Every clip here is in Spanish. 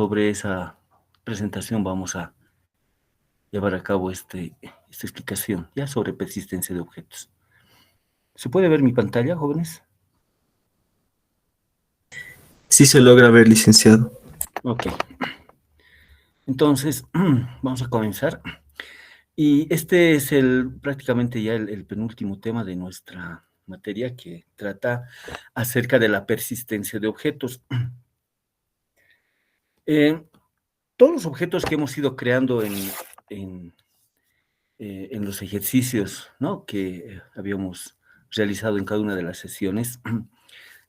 Sobre esa presentación vamos a llevar a cabo esta explicación, ya sobre persistencia de objetos. ¿Se puede ver mi pantalla, jóvenes? Sí se logra ver, licenciado. Ok. Entonces, vamos a comenzar. Y este es prácticamente ya el penúltimo tema de nuestra materia que trata acerca de la persistencia de objetos. Todos los objetos que hemos ido creando en los ejercicios, ¿no?, que habíamos realizado en cada una de las sesiones,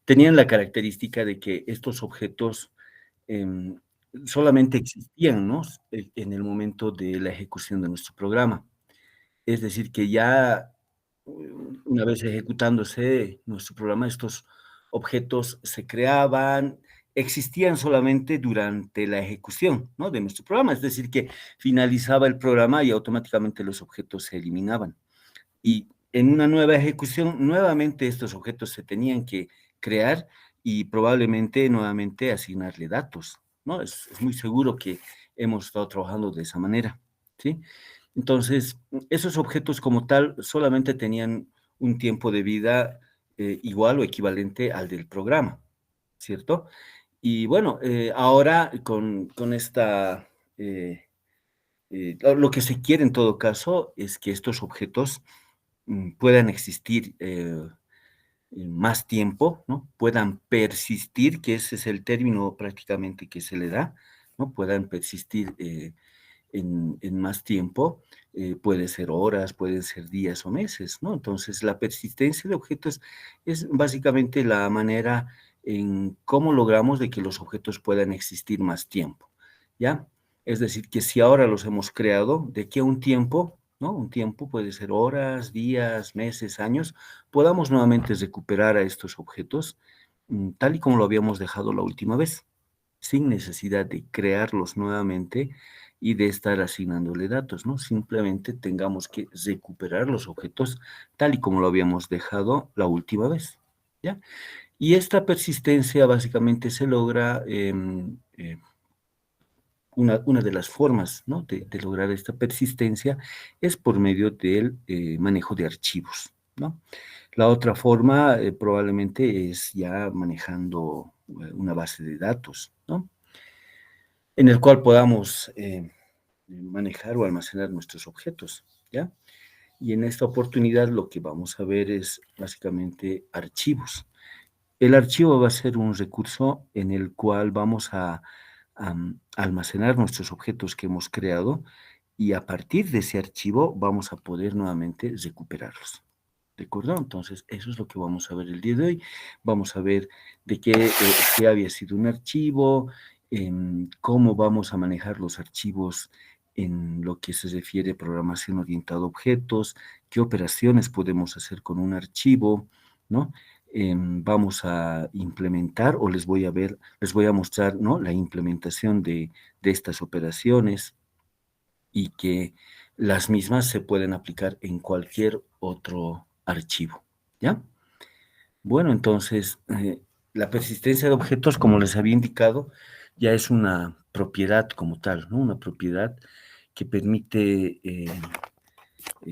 tenían la característica de que estos objetos em, solamente existían, ¿no?, en el momento de la ejecución de nuestro programa. Es decir, que ya una vez ejecutándose nuestro programa, estos objetos se creaban, existían solamente durante la ejecución, ¿no?, de nuestro programa. Es decir, que finalizaba el programa y automáticamente los objetos se eliminaban. Y en una nueva ejecución, nuevamente estos objetos se tenían que crear y probablemente nuevamente asignarle datos, ¿no? Es muy seguro que hemos estado trabajando de esa manera, ¿sí? Entonces, esos objetos como tal solamente tenían un tiempo de vida igual o equivalente al del programa, ¿cierto? Y bueno, ahora con esta, lo que se quiere en todo caso es que estos objetos puedan existir más tiempo, ¿no? Puedan persistir, que ese es el término prácticamente que se le da, ¿no? Puedan persistir en más tiempo, puede ser horas, pueden ser días o meses, ¿no? Entonces, la persistencia de objetos es básicamente la manera en cómo logramos de que los objetos puedan existir más tiempo, ¿ya? Es decir, que si ahora los hemos creado, de aquí a un tiempo, ¿no? Un tiempo puede ser horas, días, meses, años, podamos nuevamente recuperar a estos objetos tal y como lo habíamos dejado la última vez, sin necesidad de crearlos nuevamente y de estar asignándole datos, ¿no? Simplemente tengamos que recuperar los objetos tal y como lo habíamos dejado la última vez, ¿ya? Y esta persistencia básicamente se logra, una de las formas, ¿no?, de lograr esta persistencia es por medio del manejo de archivos, ¿no? La otra forma probablemente es ya manejando una base de datos, ¿no?, en el cual podamos manejar o almacenar nuestros objetos, ¿ya? Y en esta oportunidad lo que vamos a ver es básicamente archivos. El archivo va a ser un recurso en el cual vamos a almacenar nuestros objetos que hemos creado y a partir de ese archivo vamos a poder nuevamente recuperarlos. ¿De acuerdo? Entonces, eso es lo que vamos a ver el día de hoy. Vamos a ver de qué había sido un archivo, cómo vamos a manejar los archivos en lo que se refiere a programación orientada a objetos, qué operaciones podemos hacer con un archivo, ¿no? Vamos a implementar o les voy a mostrar, ¿no?, la implementación de estas operaciones y que las mismas se pueden aplicar en cualquier otro archivo, ¿ya? Bueno, entonces, la persistencia de objetos, como les había indicado, ya es una propiedad como tal, ¿no? Una propiedad que permite,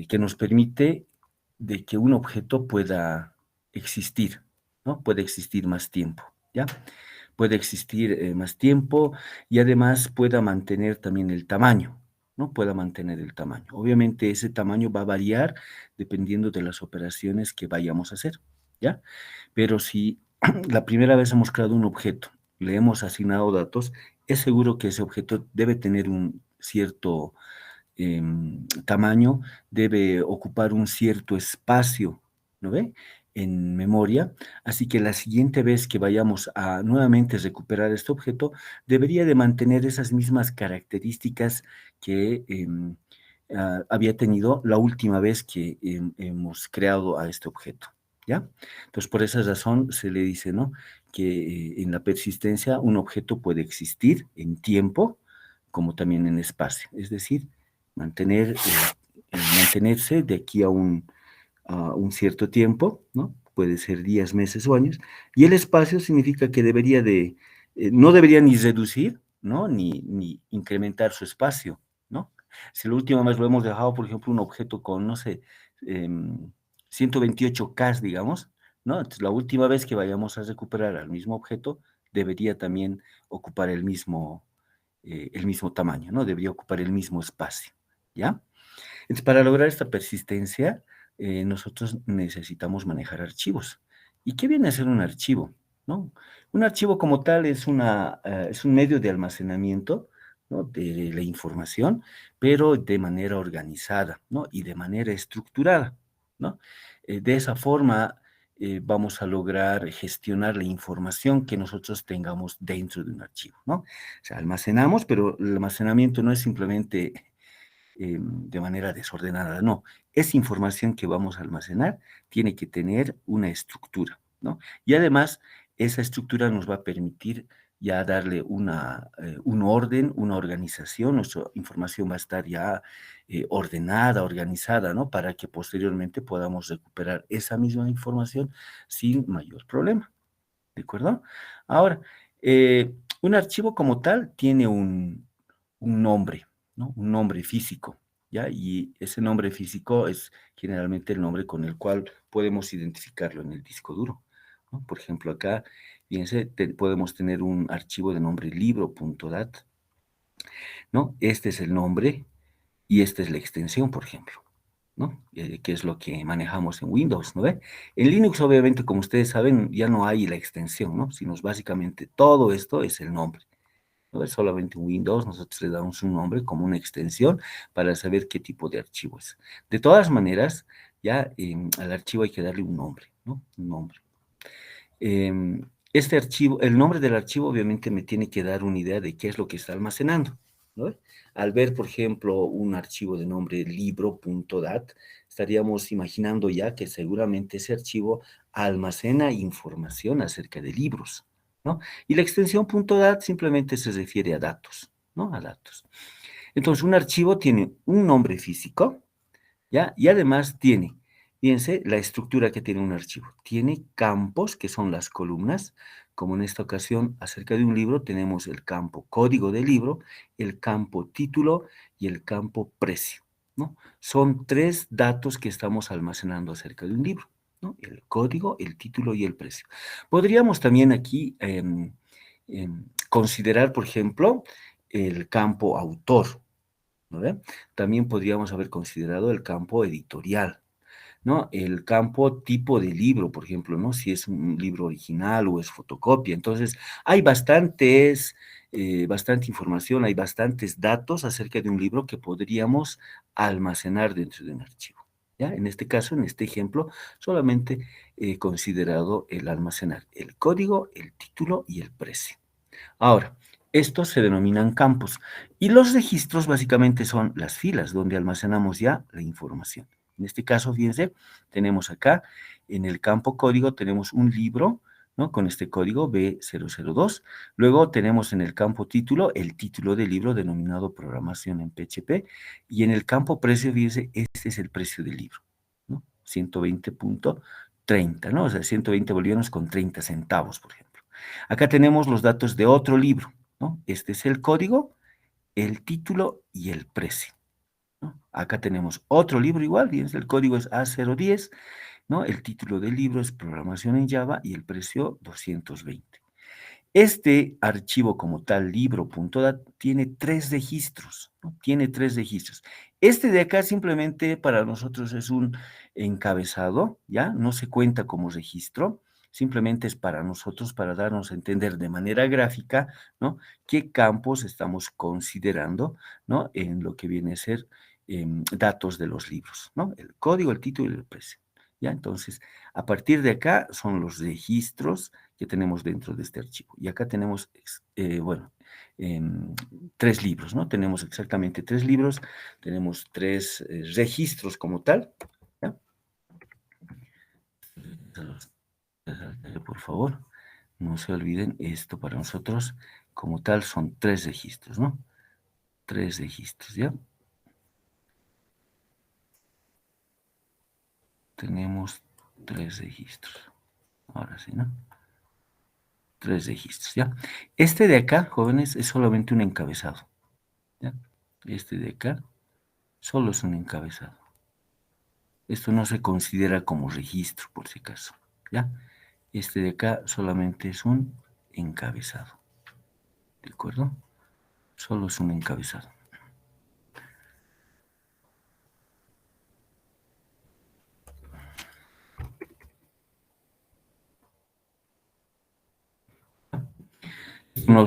que nos permite de que un objeto pueda existir, ¿no? Puede existir más tiempo, ¿ya? Puede existir más tiempo y además pueda mantener también el tamaño, ¿no? Pueda mantener el tamaño. Obviamente ese tamaño va a variar dependiendo de las operaciones que vayamos a hacer, ¿ya? Pero si la primera vez hemos creado un objeto, le hemos asignado datos, es seguro que ese objeto debe tener un cierto tamaño, debe ocupar un cierto espacio, ¿no ve?, en memoria, así que la siguiente vez que vayamos a nuevamente recuperar este objeto, debería de mantener esas mismas características que había tenido la última vez que hemos creado a este objeto, ¿ya? Entonces, por esa razón se le dice, ¿no?, que en la persistencia un objeto puede existir en tiempo como también en espacio, es decir, mantenerse de aquí a un cierto tiempo, ¿no? Puede ser días, meses o años, y el espacio significa que no debería ni reducir, ¿no? Ni incrementar su espacio, ¿no? Si la última vez lo hemos dejado, por ejemplo, un objeto con, no sé, 128K, digamos, ¿no? Entonces, la última vez que vayamos a recuperar al mismo objeto, debería también ocupar el mismo tamaño, ¿no? Debería ocupar el mismo espacio, ¿ya? Entonces, para lograr esta persistencia, nosotros necesitamos manejar archivos. ¿Y qué viene a ser un archivo? ¿No? Un archivo como tal es un medio de almacenamiento, ¿no? De la información, pero de manera organizada, ¿no? Y de manera estructurada, ¿no? De esa forma vamos a lograr gestionar la información que nosotros tengamos dentro de un archivo, ¿no? O sea, almacenamos, pero el almacenamiento no es simplemente de manera desordenada, no. Esa información que vamos a almacenar tiene que tener una estructura, ¿no? Y además, esa estructura nos va a permitir ya darle un orden, una organización, nuestra información va a estar ya ordenada, organizada, ¿no? Para que posteriormente podamos recuperar esa misma información sin mayor problema, ¿de acuerdo? Ahora, un archivo como tal tiene un nombre, ¿no? Un nombre físico, ¿ya? Y ese nombre físico es generalmente el nombre con el cual podemos identificarlo en el disco duro, ¿no? Por ejemplo, acá, fíjense, podemos tener un archivo de nombre libro.dat, ¿no? Este es el nombre y esta es la extensión, por ejemplo, ¿no? Que es lo que manejamos en Windows, ¿no ve? En Linux, obviamente, como ustedes saben, ya no hay la extensión, ¿no? Sino básicamente todo esto es el nombre. ¿No? Es solamente un Windows, nosotros le damos un nombre como una extensión para saber qué tipo de archivo es. De todas maneras, ya al archivo hay que darle un nombre, ¿no? Un nombre. Este archivo, el nombre del archivo obviamente me tiene que dar una idea de qué es lo que está almacenando, ¿no? Al ver, por ejemplo, un archivo de nombre libro.dat, estaríamos imaginando ya que seguramente ese archivo almacena información acerca de libros, ¿no? Y la extensión .dat simplemente se refiere a datos, ¿no? A datos. Entonces, un archivo tiene un nombre físico, ¿ya? Y además tiene, fíjense, la estructura que tiene un archivo. Tiene campos, que son las columnas, como en esta ocasión, acerca de un libro, tenemos el campo código del libro, el campo título y el campo precio, ¿no? Son tres datos que estamos almacenando acerca de un libro, ¿no? El código, el título y el precio. Podríamos también aquí considerar, por ejemplo, el campo autor, ¿no ve? También podríamos haber considerado el campo editorial, ¿no? El campo tipo de libro, por ejemplo, ¿no? Si es un libro original o es fotocopia. Entonces, hay bastante información, hay bastantes datos acerca de un libro que podríamos almacenar dentro de un archivo, ¿ya? En este caso, en este ejemplo, solamente he considerado el almacenar el código, el título y el precio. Ahora, estos se denominan campos y los registros básicamente son las filas donde almacenamos ya la información. En este caso, fíjense, tenemos acá en el campo código tenemos un libro, ¿no? Con este código B002. Luego tenemos en el campo título el título del libro denominado programación en PHP y en el campo precio, fíjense, este es el precio del libro, ¿no? 120.30, ¿no? O sea, 120 bolivianos con 30 centavos, por ejemplo. Acá tenemos los datos de otro libro, ¿no? Este es el código, el título y el precio, ¿no? Acá tenemos otro libro igual, fíjense, el código es A010, ¿no? El título del libro es Programación en Java y el precio 220. Este archivo como tal, libro.dat, tiene tres registros, ¿no? Tiene tres registros. Este de acá simplemente para nosotros es un encabezado, ¿ya? No se cuenta como registro, simplemente es para nosotros, para darnos a entender de manera gráfica, ¿no? Qué campos estamos considerando, ¿no? En lo que viene a ser datos de los libros, ¿no? El código, el título y el precio, ¿ya? Entonces, a partir de acá son los registros que tenemos dentro de este archivo. Y acá tenemos, bueno, tres libros, ¿no? Tenemos exactamente tres libros, tenemos tres registros como tal, ¿ya? Por favor, no se olviden, esto para nosotros como tal son tres registros, ¿no? Tres registros, ¿ya? Tenemos tres registros. Ahora sí, ¿no? 3 registros, ¿ya? Este de acá, jóvenes, es solamente un encabezado, ¿ya? Este de acá solo es un encabezado. Esto no se considera como registro, por si acaso, ¿ya? Este de acá solamente es un encabezado, ¿de acuerdo? Solo es un encabezado.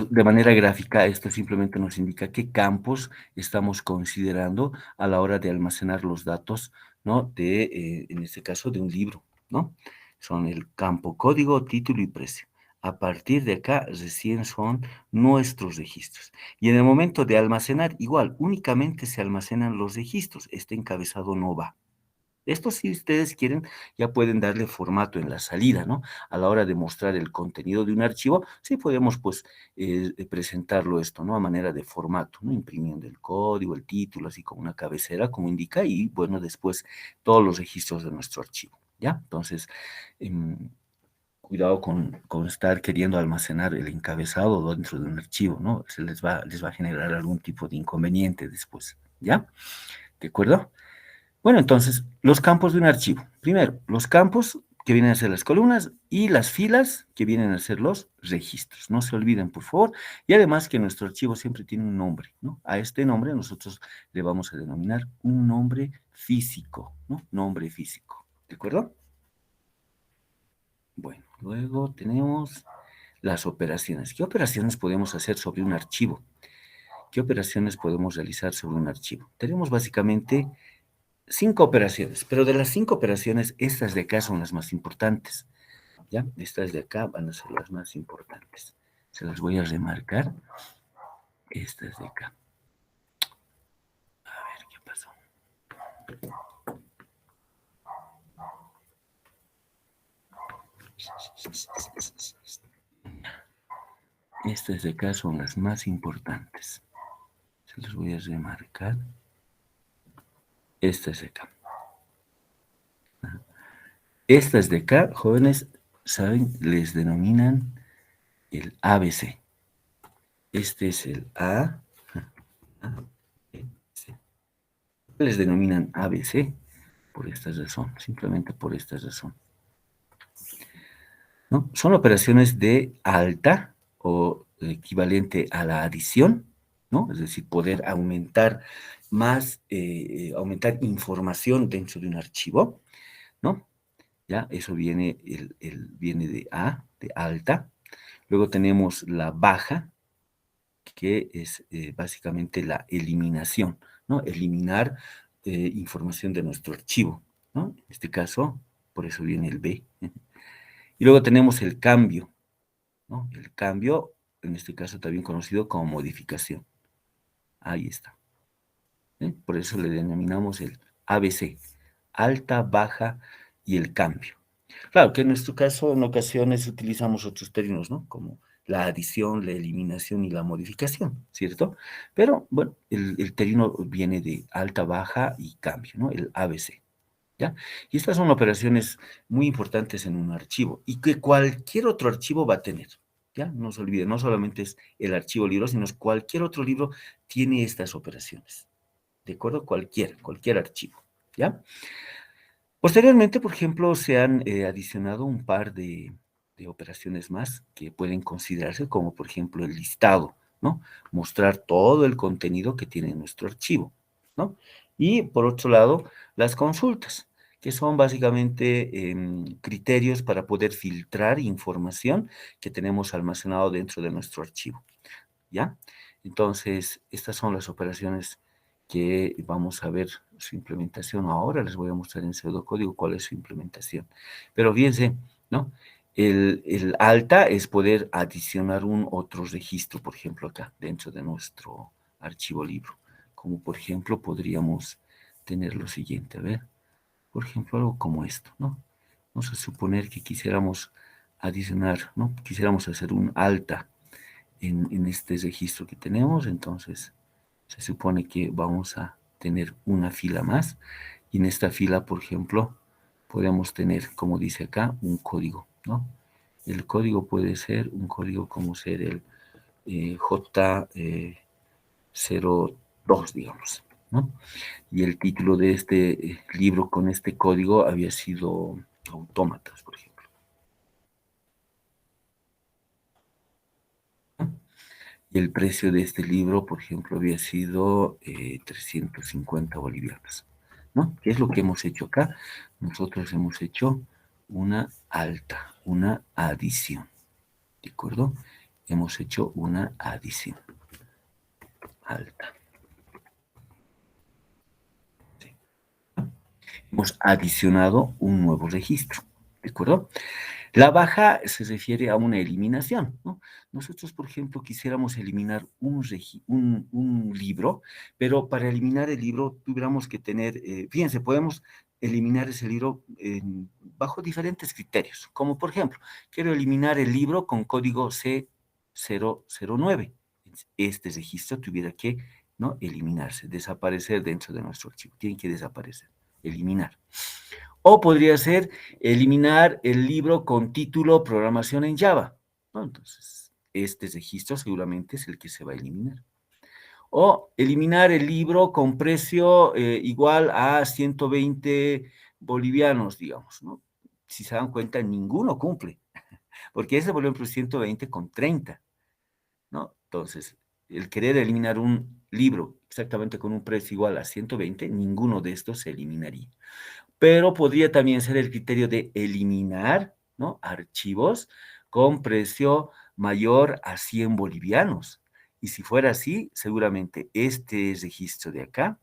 De manera gráfica, esto simplemente nos indica qué campos estamos considerando a la hora de almacenar los datos, ¿no? En este caso, de un libro, ¿no? Son el campo código, título y precio. A partir de acá, recién son nuestros registros. Y en el momento de almacenar, igual, únicamente se almacenan los registros. Este encabezado no va. Esto, si ustedes quieren, ya pueden darle formato en la salida, ¿no? A la hora de mostrar el contenido de un archivo, sí podemos, pues, presentarlo esto, ¿no? A manera de formato, ¿no? Imprimiendo el código, el título, así como una cabecera, como indica, y, bueno, después todos los registros de nuestro archivo, ¿ya? Entonces, cuidado con estar queriendo almacenar el encabezado dentro de un archivo, ¿no? Se les va a generar algún tipo de inconveniente después, ¿ya? ¿De acuerdo? Bueno, entonces, los campos de un archivo. Primero, los campos que vienen a ser las columnas y las filas que vienen a ser los registros. No se olviden, por favor. Y además que nuestro archivo siempre tiene un nombre, ¿no? A este nombre nosotros le vamos a denominar un nombre físico, ¿no? Nombre físico. ¿De acuerdo? Bueno, luego tenemos las operaciones. ¿Qué operaciones podemos hacer sobre un archivo? ¿Qué operaciones podemos realizar sobre un archivo? Tenemos básicamente 5 operaciones, pero de las 5 operaciones, estas de acá son las más importantes, ¿ya? Estas de acá van a ser las más importantes. Se las voy a remarcar. Estas de acá. A ver, ¿qué pasó? Estas de acá son las más importantes. Se las voy a remarcar. Estas de acá. Estas de acá, jóvenes, ¿saben? Les denominan el ABC. Este es el A, B, C. Les denominan ABC por esta razón, simplemente por esta razón, ¿no? Son operaciones de alta o equivalente a la adición, ¿no? Es decir, poder aumentar aumentar información dentro de un archivo, ¿no? Ya, eso viene, viene de A, de alta. Luego tenemos la baja, que es básicamente la eliminación, ¿no? Eliminar información de nuestro archivo, ¿no? En este caso, por eso viene el B. Y luego tenemos el cambio, ¿no? El cambio, en este caso también conocido como modificación. Ahí está. Por eso le denominamos el ABC, alta, baja y el cambio. Claro que en nuestro caso, en ocasiones utilizamos otros términos, ¿no? Como la adición, la eliminación y la modificación, ¿cierto? Pero, bueno, el término viene de alta, baja y cambio, ¿no? El ABC, ¿ya? Y estas son operaciones muy importantes en un archivo y que cualquier otro archivo va a tener, ¿ya? No se olviden, no solamente es el archivo libro, sino cualquier otro libro tiene estas operaciones, ¿de acuerdo? Cualquier archivo, ¿ya? Posteriormente, por ejemplo, se han adicionado un par de operaciones más que pueden considerarse como, por ejemplo, el listado, ¿no? Mostrar todo el contenido que tiene nuestro archivo, ¿no? Y, por otro lado, las consultas, que son básicamente criterios para poder filtrar información que tenemos almacenado dentro de nuestro archivo, ¿ya? Entonces, estas son las operaciones que vamos a ver su implementación ahora. Les voy a mostrar en pseudocódigo cuál es su implementación. Pero fíjense, ¿no? El alta es poder adicionar un otro registro, por ejemplo, acá, dentro de nuestro archivo libro. Como, por ejemplo, podríamos tener lo siguiente, a ver, por ejemplo, algo como esto, ¿no? Vamos a suponer que quisiéramos adicionar, ¿no? Quisiéramos hacer un alta en este registro que tenemos, entonces se supone que vamos a tener una fila más y en esta fila, por ejemplo, podemos tener, como dice acá, un código, ¿no? El código puede ser un código como ser el J02, digamos, ¿no? Y el título de este libro con este código había sido Autómatas, por ejemplo. Y el precio de este libro, por ejemplo, había sido 350 bolivianos, ¿no? ¿Qué es lo que hemos hecho acá? Nosotros hemos hecho una alta, una adición, ¿de acuerdo? Hemos hecho una adición alta. ¿Sí? Hemos adicionado un nuevo registro, ¿de acuerdo? La baja se refiere a una eliminación, ¿no? Nosotros, por ejemplo, quisiéramos eliminar un libro, pero para eliminar el libro tuviéramos que tener, fíjense, podemos eliminar ese libro bajo diferentes criterios, como por ejemplo, quiero eliminar el libro con código C009. Este registro tuviera que, ¿no?, eliminarse, desaparecer dentro de nuestro archivo. Tiene que desaparecer, eliminar. O podría ser eliminar el libro con título Programación en Java, ¿no? Entonces, este registro seguramente es el que se va a eliminar. O eliminar el libro con precio igual a 120 bolivianos, digamos, ¿no? Si se dan cuenta, ninguno cumple, porque ese, por ejemplo, es 120 con 30, ¿no? Entonces, el querer eliminar un libro exactamente con un precio igual a 120, ninguno de estos se eliminaría. Pero podría también ser el criterio de eliminar, ¿no?, archivos con precio mayor a 100 bolivianos. Y si fuera así, seguramente este registro de acá,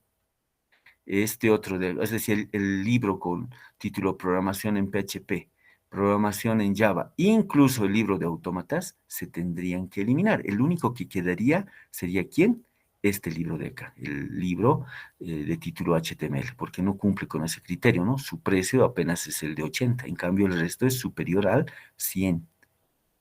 este otro, es decir, el libro con título Programación en PHP, Programación en Java, incluso el libro de autómatas, se tendrían que eliminar. El único que quedaría sería, ¿quién? Este libro de acá, el libro de título HTML, porque no cumple con ese criterio, ¿no? Su precio apenas es el de 80, en cambio el resto es superior al 100,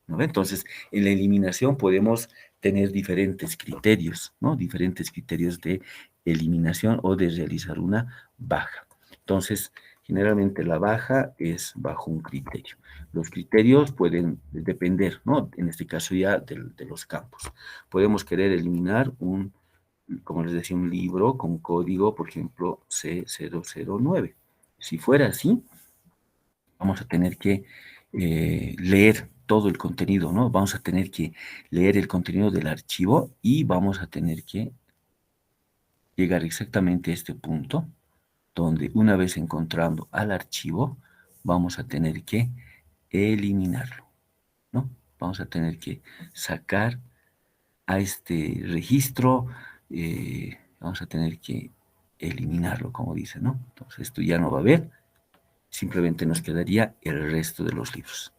¿no? Entonces, en la eliminación podemos tener diferentes criterios, ¿no? Diferentes criterios de eliminación o de realizar una baja. Entonces, generalmente la baja es bajo un criterio. Los criterios pueden depender, ¿no? En este caso ya de los campos. Podemos querer eliminar como les decía, un libro con código, por ejemplo, C009. Si fuera así, vamos a tener que leer todo el contenido, ¿no? Vamos a tener que leer el contenido del archivo y vamos a tener que llegar exactamente a este punto, donde una vez encontrando al archivo, vamos a tener que eliminarlo, ¿no? Vamos a tener que sacar a este registro, vamos a tener que eliminarlo, como dice, ¿no? Entonces esto ya no va a haber, simplemente nos quedaría el resto de los libros,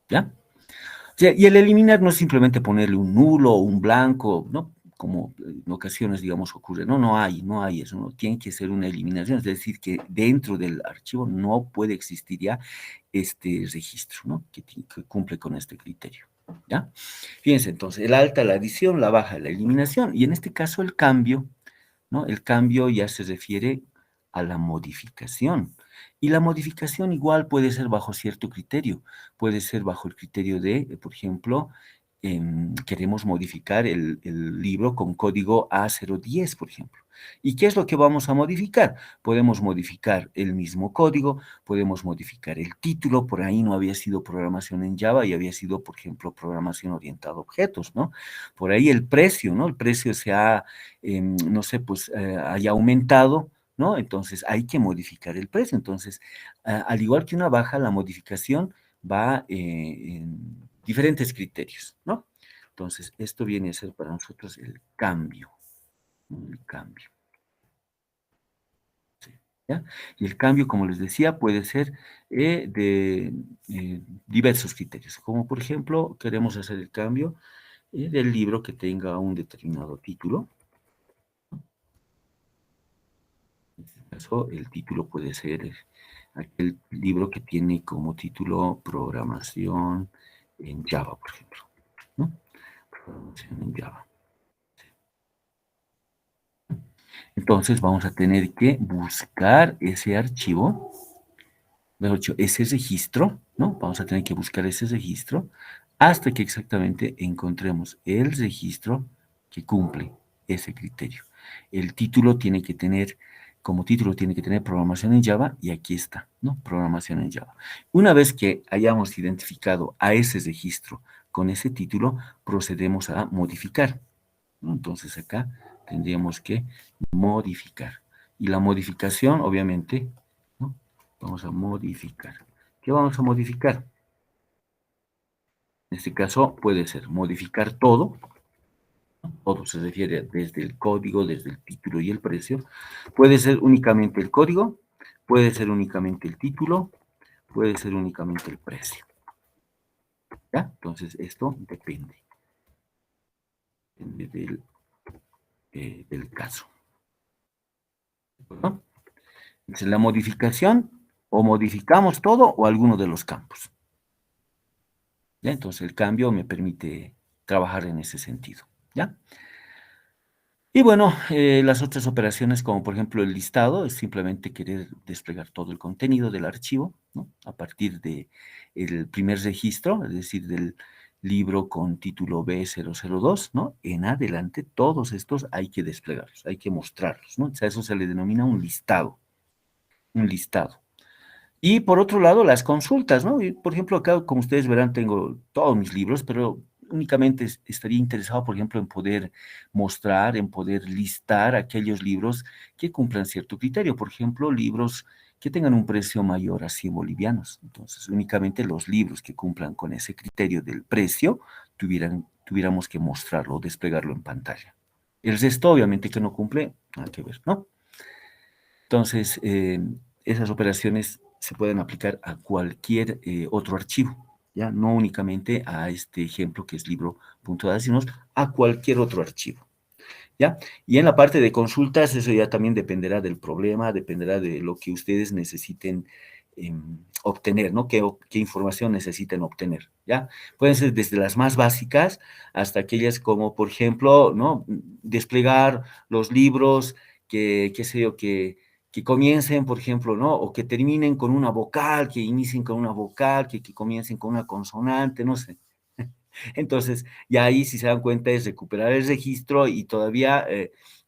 ¿ya? O sea, y el eliminar no es simplemente ponerle un nulo o un blanco, ¿no? Como en ocasiones, digamos, ocurre. No, no hay eso, no tiene que ser una eliminación, es decir, que dentro del archivo no puede existir ya este registro, ¿no? Que cumple con este criterio, ¿ya? Fíjense, entonces, el alta, la adición, la baja, la eliminación, y en este caso el cambio, ¿no? El cambio ya se refiere a la modificación. Y la modificación igual puede ser bajo cierto criterio. Puede ser bajo el criterio de, por ejemplo, queremos modificar el libro con código A010, por ejemplo. ¿Y qué es lo que vamos a modificar? Podemos modificar el mismo código, podemos modificar el título, por ahí no había sido programación en Java y había sido, por ejemplo, programación orientada a objetos, ¿no? Por ahí el precio, ¿no? El precio se ha, no sé, pues haya aumentado, ¿no? Entonces hay que modificar el precio. Entonces, al igual que una baja, la modificación va en diferentes criterios, ¿no? Entonces, esto viene a ser para nosotros el cambio, ¿no? El cambio. ¿Sí? ¿Ya? Y el cambio, como les decía, puede ser de diversos criterios, como por ejemplo, queremos hacer el cambio del libro que tenga un determinado título. En este caso, el título puede ser aquel libro que tiene como título Programación en Java, por ejemplo, ¿no? Programación en Java. Entonces vamos a tener que buscar ese archivo mejor dicho, ese registro, ¿no? Vamos a tener que buscar ese registro hasta que exactamente encontremos el registro que cumple ese criterio. El título tiene que tener, como título tiene que tener programación en Java, y aquí está, ¿no? Programación en Java. Una vez que hayamos identificado a ese registro con ese título, procedemos a modificar, ¿no? Entonces acá tendríamos que modificar. Y la modificación, obviamente, ¿no? Vamos a modificar. ¿Qué vamos a modificar? En este caso puede ser modificar todo, ¿no? Todo se refiere desde el código, desde el título y el precio. Puede ser únicamente el código, puede ser únicamente el título, puede ser únicamente el precio. ¿Ya? Entonces esto depende del caso, ¿no? Entonces la modificación, o modificamos todo o alguno de los campos. ¿Ya? Entonces el cambio me permite trabajar en ese sentido, ¿ya? Y bueno, las otras operaciones, como por ejemplo el listado, es simplemente querer desplegar todo el contenido del archivo, ¿no? A partir de el primer registro, es decir, del libro con título B002, ¿no? En adelante, todos estos hay que desplegarlos, hay que mostrarlos, ¿no? O sea, eso se le denomina un listado, un listado. Y por otro lado, las consultas, ¿no? Y, por ejemplo, acá, como ustedes verán, tengo todos mis libros, pero únicamente estaría interesado, por ejemplo, en poder mostrar, en poder listar aquellos libros que cumplan cierto criterio. Por ejemplo, libros que tengan un precio mayor a 100 bolivianos. Entonces, únicamente los libros que cumplan con ese criterio del precio tuviéramos que mostrarlo, desplegarlo en pantalla. El resto, obviamente, que no cumple, nada que ver, ¿no? Entonces, esas operaciones se pueden aplicar a cualquier otro archivo, ¿ya? No únicamente a este ejemplo que es libro.dat, sino a cualquier otro archivo, ¿ya? Y en la parte de consultas, eso ya también dependerá del problema, dependerá de lo que ustedes necesiten obtener, ¿no? ¿Qué información necesiten obtener, ¿ya? Pueden ser desde las más básicas hasta aquellas como, por ejemplo, ¿no? Desplegar los libros qué sé yo, que comiencen, por ejemplo, ¿no? O que terminen con una vocal, que inicien con una vocal, que comiencen con una consonante, no sé. Entonces, ya ahí, si se dan cuenta, es recuperar el registro y todavía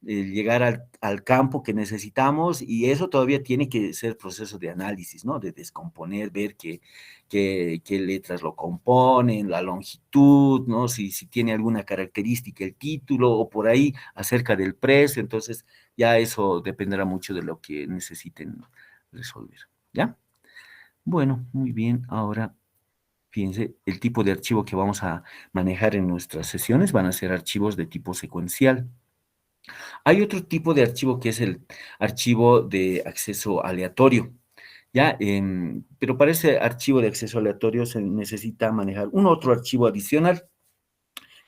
llegar al campo que necesitamos, y eso todavía tiene que ser proceso de análisis, ¿no? De descomponer, ver qué letras lo componen, la longitud, ¿no? Si tiene alguna característica el título o por ahí acerca del precio. Entonces, ya eso dependerá mucho de lo que necesiten resolver, ¿ya? Bueno, muy bien, ahora fíjense, el tipo de archivo que vamos a manejar en nuestras sesiones van a ser archivos de tipo secuencial. Hay otro tipo de archivo que es el archivo de acceso aleatorio, ¿ya? Pero para ese archivo de acceso aleatorio se necesita manejar un otro archivo adicional,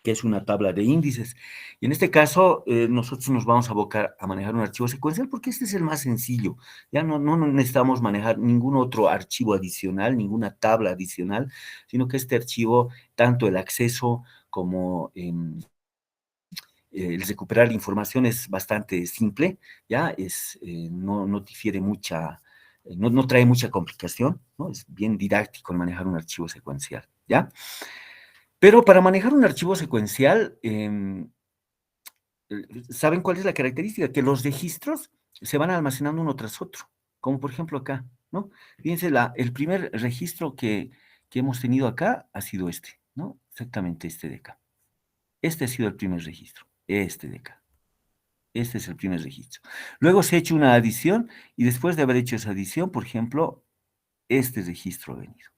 que es una tabla de índices. Y en este caso, nosotros nos vamos a abocar a manejar un archivo secuencial porque este es el más sencillo. Ya no necesitamos manejar ningún otro archivo adicional, ninguna tabla adicional, sino que este archivo, tanto el acceso como el recuperar información es bastante simple, ¿ya? No difiere mucha, no trae mucha complicación, ¿no? Es bien didáctico el manejar un archivo secuencial, ¿ya? Pero para manejar un archivo secuencial, ¿saben cuál es la característica? Que los registros se van almacenando uno tras otro, como por ejemplo acá, ¿no? Fíjense, el primer registro que hemos tenido acá ha sido este, ¿no? Exactamente este de acá. Este ha sido el primer registro, este de acá. Este es el primer registro. Luego se ha hecho una adición y después de haber hecho esa adición, por ejemplo, este registro ha venido.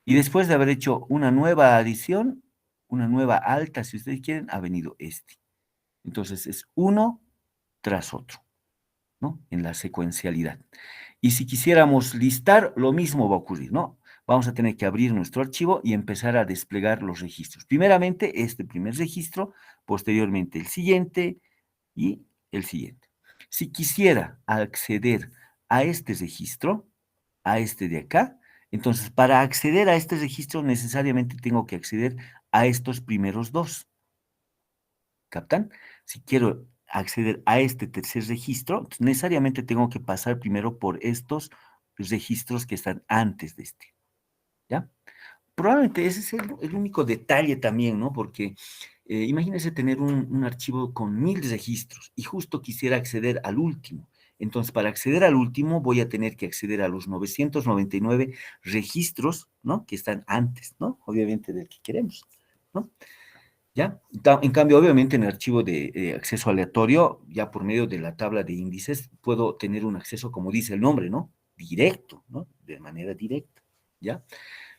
Y después de haber hecho una nueva adición, una nueva alta, si ustedes quieren, ha venido este. Entonces es uno tras otro, ¿no? En la secuencialidad. Y si quisiéramos listar, lo mismo va a ocurrir, ¿no? Vamos a tener que abrir nuestro archivo y empezar a desplegar los registros. Primeramente, este primer registro, posteriormente el siguiente y el siguiente. Si quisiera acceder a este registro, a este de acá, entonces para acceder a este registro necesariamente tengo que acceder a estos primeros dos. ¿Captan? Si quiero acceder a este tercer registro, necesariamente tengo que pasar primero por estos registros que están antes de este, ¿ya? Probablemente ese es el único detalle también, ¿no? Porque imagínense tener un archivo con 1000 registros y justo quisiera acceder al último. Entonces, para acceder al último voy a tener que acceder a los 999 registros, ¿no? Que están antes, ¿no? Obviamente del que queremos, ¿no? ¿Ya? En cambio, obviamente, en el archivo de acceso aleatorio, ya por medio de la tabla de índices, puedo tener un acceso, como dice el nombre, ¿no? Directo, ¿no? De manera directa, ¿ya?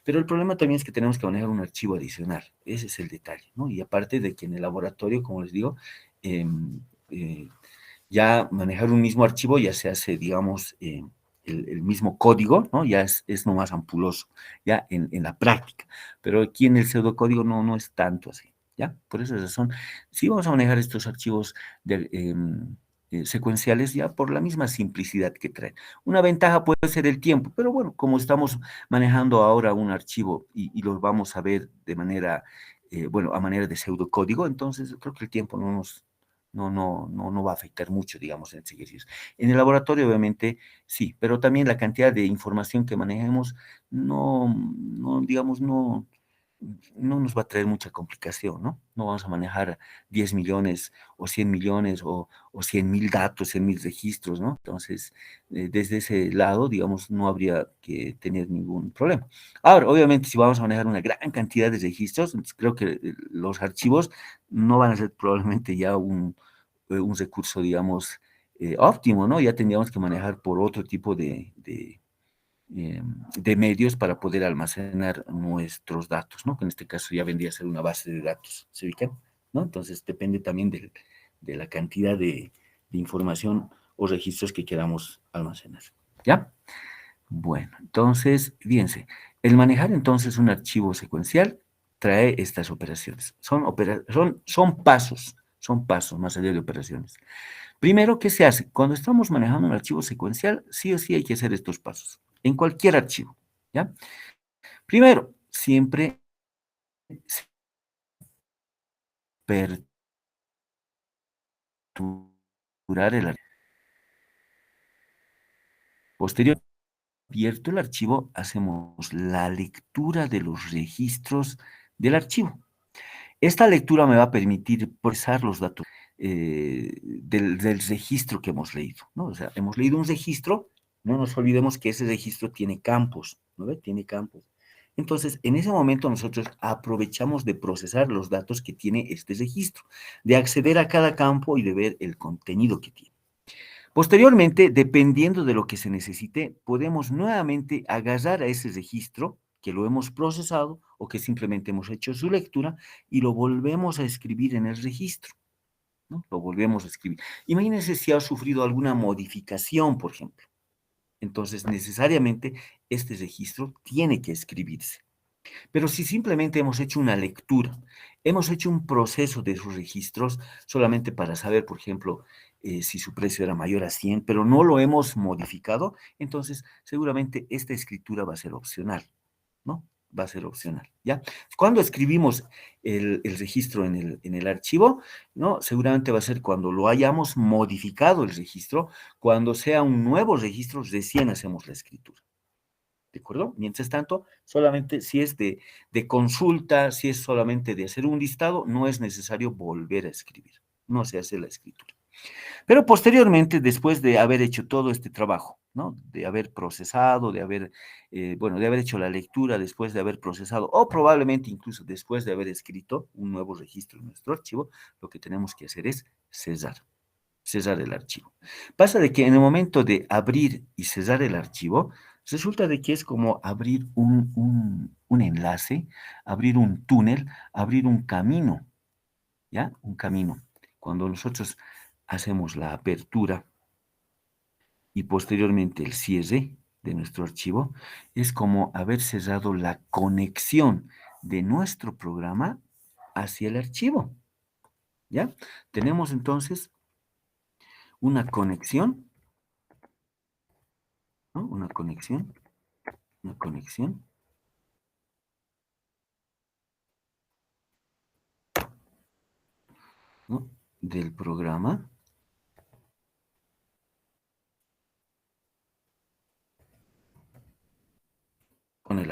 Pero el problema también es que tenemos que manejar un archivo adicional. Ese es el detalle, ¿no? Y aparte de que en el laboratorio, como les digo, eh, eh, ya manejar un mismo archivo ya se hace, digamos, el mismo código, ¿no? Ya es nomás ampuloso, ya en la práctica. Pero aquí en el pseudocódigo no es tanto así, ¿ya? Por esa razón, sí vamos a manejar estos archivos secuenciales ya por la misma simplicidad que traen. Una ventaja puede ser el tiempo, pero bueno, como estamos manejando ahora un archivo y lo vamos a ver de manera, bueno, a manera de pseudocódigo, entonces creo que el tiempo no va a afectar mucho, digamos, en este ejercicio. En el laboratorio, obviamente, sí, pero también la cantidad de información que manejemos digamos, no nos va a traer mucha complicación, ¿no? No vamos a manejar 10 millones o 100 millones o 100.000 datos, 100.000 registros, ¿no? Entonces, desde ese lado, digamos, no habría que tener ningún problema. Ahora, obviamente, si vamos a manejar una gran cantidad de registros, entonces creo que los archivos no van a ser probablemente ya un recurso, digamos, óptimo, ¿no? Ya tendríamos que manejar por otro tipo de medios para poder almacenar nuestros datos, ¿no? Que en este caso ya vendría a ser una base de datos, ¿se ubican? ¿No? Entonces depende también de la cantidad de información o registros que queramos almacenar, ¿ya? Bueno, entonces, fíjense, el manejar entonces un archivo secuencial trae estas operaciones. Son pasos más allá de operaciones. Primero, ¿qué se hace? Cuando estamos manejando un archivo secuencial, sí o sí hay que hacer estos pasos, en cualquier archivo, ¿ya? Primero, siempre aperturar el archivo. Posterior, abierto el archivo, hacemos la lectura de los registros del archivo. Esta lectura me va a permitir procesar los datos del registro que hemos leído, ¿no? O sea, hemos leído un registro, no nos olvidemos que ese registro tiene campos, ¿no ve? Tiene campos. Entonces, en ese momento nosotros aprovechamos de procesar los datos que tiene este registro, de acceder a cada campo y de ver el contenido que tiene. Posteriormente, dependiendo de lo que se necesite, podemos nuevamente agarrar a ese registro que lo hemos procesado o que simplemente hemos hecho su lectura y lo volvemos a escribir en el registro, ¿no? Lo volvemos a escribir. Imagínense si ha sufrido alguna modificación, por ejemplo. Entonces, necesariamente, este registro tiene que escribirse. Pero si simplemente hemos hecho una lectura, hemos hecho un proceso de sus registros solamente para saber, por ejemplo, si su precio era mayor a 100, pero no lo hemos modificado, entonces seguramente esta escritura va a ser opcional, ¿no? Va a ser opcional, ¿ya? Cuando escribimos el registro en el archivo, ¿no? Seguramente va a ser cuando lo hayamos modificado el registro, cuando sea un nuevo registro, recién hacemos la escritura. ¿De acuerdo? Mientras tanto, solamente si es de consulta, si es solamente de hacer un listado, no es necesario volver a escribir. No se hace la escritura. Pero posteriormente, después de haber hecho todo este trabajo, ¿no? De haber procesado, bueno, de haber hecho la lectura, después de haber procesado, o probablemente incluso después de haber escrito un nuevo registro en nuestro archivo, lo que tenemos que hacer es cesar el archivo. Pasa de que en el momento de abrir y cerrar el archivo, resulta de que es como abrir un enlace, abrir un túnel, abrir un camino, ¿ya? Un camino. Cuando nosotros hacemos la apertura y posteriormente el cierre de nuestro archivo, es como haber cerrado la conexión de nuestro programa hacia el archivo, ¿ya? Tenemos entonces una conexión, ¿no? Una conexión, ¿no? Del programa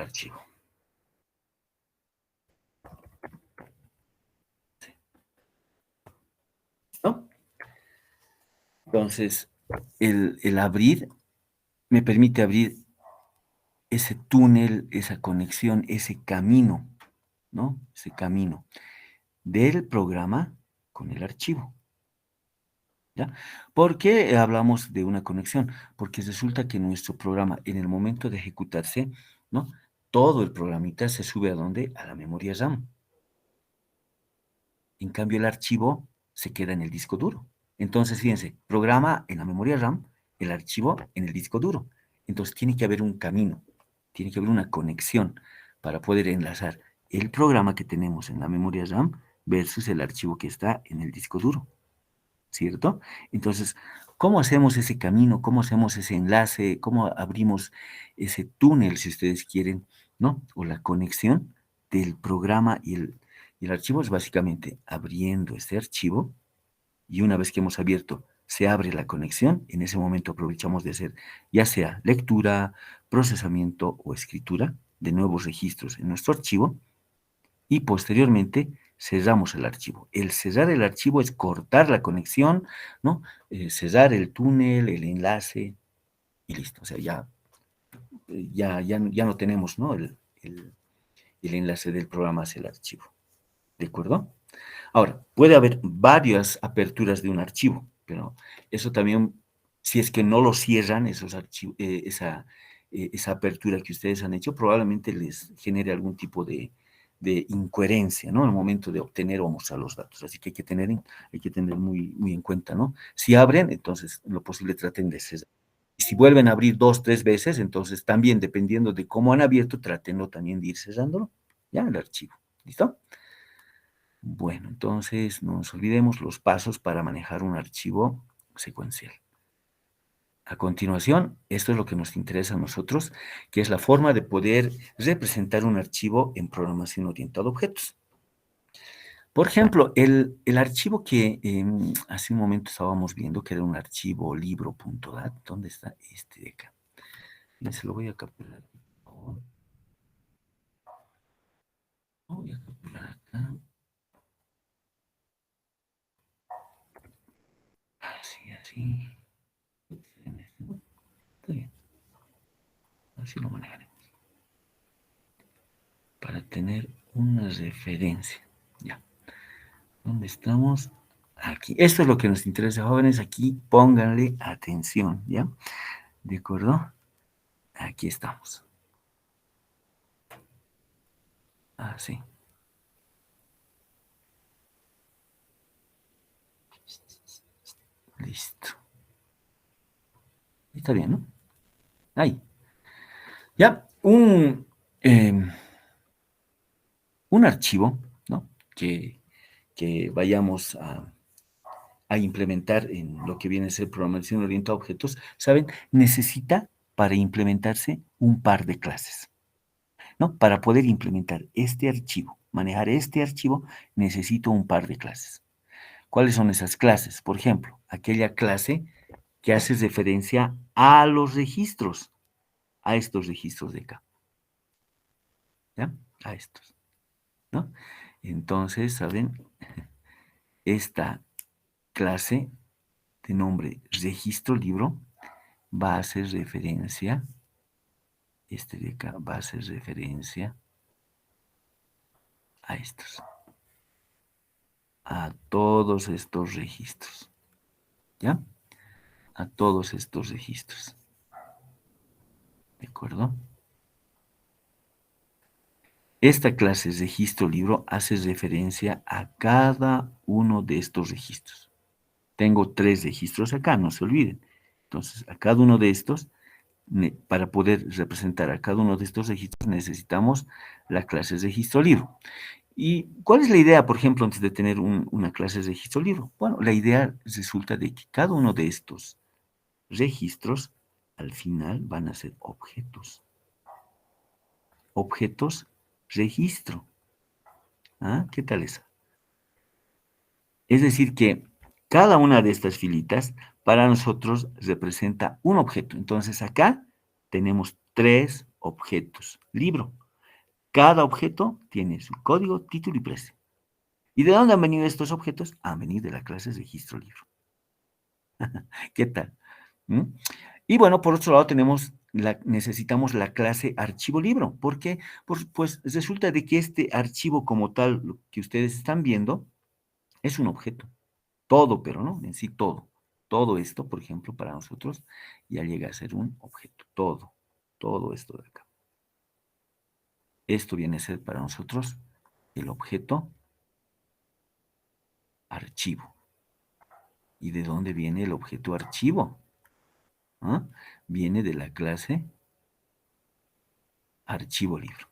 archivo. ¿No? Entonces, el abrir me permite abrir ese túnel, esa conexión, ese camino, ¿no? Ese camino del programa con el archivo. ¿Ya? ¿Por qué hablamos de una conexión? Porque resulta que nuestro programa, en el momento de ejecutarse, ¿no? Todo el programita se sube ¿a dónde? A la memoria RAM. En cambio, el archivo se queda en el disco duro. Entonces, fíjense, programa en la memoria RAM, el archivo en el disco duro. Entonces, tiene que haber un camino, tiene que haber una conexión para poder enlazar el programa que tenemos en la memoria RAM versus el archivo que está en el disco duro, ¿cierto? Entonces, ¿cómo hacemos ese camino? ¿Cómo hacemos ese enlace? ¿Cómo abrimos ese túnel, si ustedes quieren, ¿no? O la conexión del programa y el archivo es básicamente abriendo este archivo, y una vez que hemos abierto, se abre la conexión. En ese momento aprovechamos de hacer ya sea lectura, procesamiento o escritura de nuevos registros en nuestro archivo, y posteriormente cerramos el archivo. El cerrar el archivo es cortar la conexión, ¿no? Cerrar el túnel, el enlace, y listo. O sea, ya no tenemos, ¿no? El enlace del programa hacia el archivo. ¿De acuerdo? Ahora, puede haber varias aperturas de un archivo, pero eso también, si es que no lo cierran, esos archivos, esa apertura que ustedes han hecho, probablemente les genere algún tipo de incoherencia, ¿no? Al momento de obtener o mostrar los datos. Así que hay que tener muy, muy en cuenta, ¿no? Si abren, entonces, en lo posible traten de cerrar. Y si vuelven a abrir 2, 3 veces, entonces también, dependiendo de cómo han abierto, tratenlo también de ir cerrándolo, ¿ya? El archivo. ¿Listo? Bueno, entonces no nos olvidemos los pasos para manejar un archivo secuencial. A continuación, esto es lo que nos interesa a nosotros, que es la forma de poder representar un archivo en programación orientada a objetos. Por ejemplo, el archivo que hace un momento estábamos viendo, que era un archivo libro.dat, ¿dónde está este de acá? Se lo voy a capturar. Voy a capturar acá. Así, así. Está bien. Así lo manejaremos. Para tener una referencia. Ya. ¿Dónde estamos? Aquí. Esto es lo que nos interesa, jóvenes. Aquí pónganle atención, ¿ya? ¿De acuerdo? Aquí estamos. Así. Listo. Está bien, ¿no? Ahí. Ya. Un archivo, ¿no? Que vayamos a implementar en lo que viene a ser programación orientada a objetos, ¿saben? Necesita para implementarse un par de clases, ¿no? Para poder implementar este archivo, manejar este archivo, necesito un par de clases. ¿Cuáles son esas clases? Por ejemplo, aquella clase que hace referencia a los registros, a estos registros de acá, ¿ya? A estos, ¿no? Entonces, ¿saben? Esta clase de nombre registro libro va a hacer referencia, este de acá va a hacer referencia a estos, a todos estos registros, ¿ya? A todos estos registros, ¿de acuerdo? Esta clase registro libro hace referencia a cada uno de estos registros. Tengo 3 registros acá, no se olviden. Entonces, a cada uno de estos, para poder representar a cada uno de estos registros, necesitamos la clase registro libro. ¿Y cuál es la idea, por ejemplo, antes de tener una clase de registro libro? Bueno, la idea resulta de que cada uno de estos registros, al final, van a ser objetos. Objetos registro. ¿Ah? ¿Qué tal eso? Es decir, que cada una de estas filitas para nosotros representa un objeto. Entonces acá tenemos 3 objetos, libro. Cada objeto tiene su código, título y precio. ¿Y de dónde han venido estos objetos? Han venido de la clase registro libro. ¿Qué tal? ¿Mm? Y bueno, por otro lado necesitamos la clase archivo libro. ¿Por qué? Pues resulta de que este archivo como tal, lo que ustedes están viendo, es un objeto. Todo, pero no, en sí todo. Todo esto, por ejemplo, para nosotros ya llega a ser un objeto. Todo esto de acá. Esto viene a ser para nosotros el objeto archivo. ¿Y de dónde viene el objeto archivo? ¿Ah? Viene de la clase archivo libro,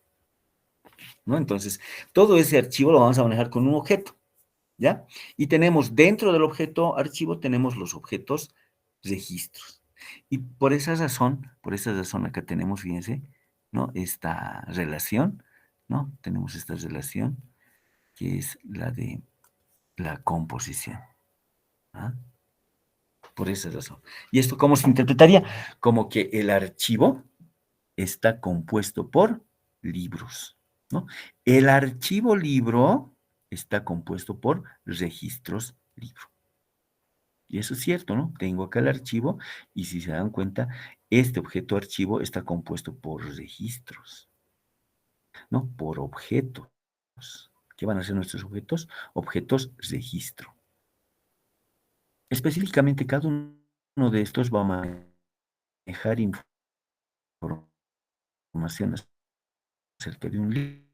¿no? Entonces, todo ese archivo lo vamos a manejar con un objeto, ¿ya? Y tenemos dentro del objeto archivo, tenemos los objetos registros. Y por esa razón acá tenemos, fíjense, ¿no? Esta relación, ¿no? Tenemos esta relación que es la de la composición, ¿ah? Por esa razón. ¿Y esto cómo se interpretaría? Como que el archivo está compuesto por libros, ¿no? El archivo libro está compuesto por registros libro. Y eso es cierto, ¿no? Tengo acá el archivo y si se dan cuenta, este objeto archivo está compuesto por registros, ¿no? Por objetos. ¿Qué van a ser nuestros objetos? Objetos registro. Específicamente, cada uno de estos va a manejar información acerca de un libro.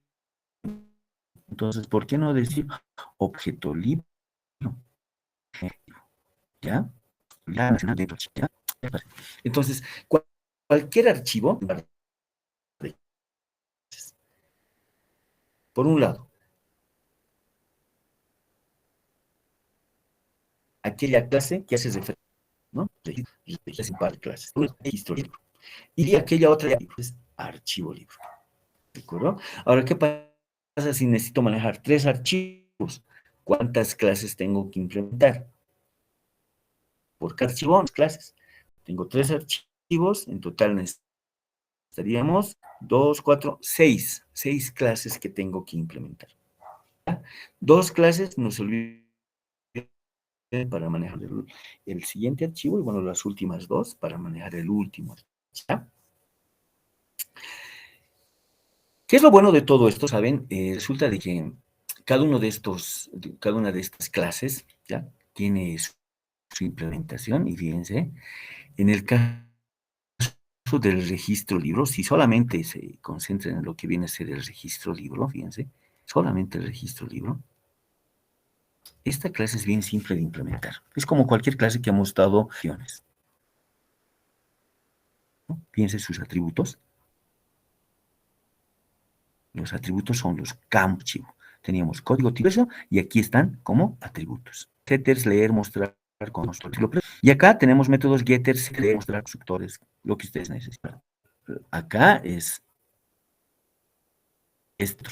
Entonces, ¿por qué no decir objeto libro? ¿Ya? ¿Ya? Entonces, cualquier archivo, por un lado, aquella clase que hace referencia, ¿no? Es un par de clases, registro libro. Y aquella otra es archivo libro. ¿De acuerdo? Ahora, ¿qué pasa si necesito manejar 3 archivos? ¿Cuántas clases tengo que implementar? Por cada archivo, clases. Tengo 3 archivos, en total necesitaríamos 2, 4, 6. 6 clases que tengo que implementar. ¿Ya? 2 clases, no se olviden, para manejar el siguiente archivo y, bueno, las últimas 2 para manejar el último. ¿Ya? ¿Qué es lo bueno de todo esto? ¿Saben? Resulta de que cada una de estas clases, ¿ya? Tiene su implementación y fíjense, en el caso del registro libro, si solamente se concentran en lo que viene a ser el registro libro, fíjense, solamente el registro libro, esta clase es bien simple de implementar. Es como cualquier clase que hemos dado, ¿no? Fíjense sus atributos. Los atributos son los campos. Teníamos código tipo y aquí están como atributos. Setters, leer, mostrar, constructor. Y acá tenemos métodos getters, leer, mostrar, constructores, lo que ustedes necesitan. Acá es esto,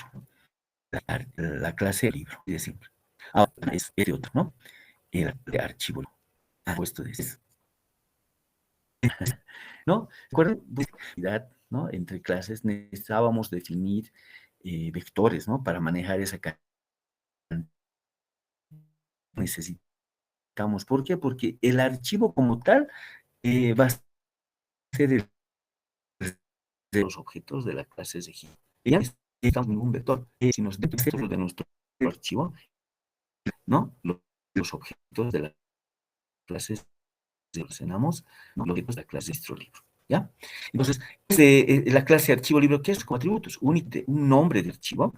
la clase libro, es simple. Ahora es este otro, ¿no? El de archivo. Puesto de eso. ¿No? ¿Recuerdan? ¿No? Entre clases necesitábamos definir vectores, ¿no? Para manejar esa cantidad. Necesitamos. ¿Por qué? Porque el archivo como tal va a ser de los objetos de la clase de Git. Y ya necesitamos ningún vector. Si nos dentro de nuestro archivo, ¿no? Los objetos de la clase seleccionamos, ¿no? Los objetos de la clase registro libro. ¿Ya? Entonces, la clase archivo libro, ¿qué es? Como atributos, un nombre de archivo,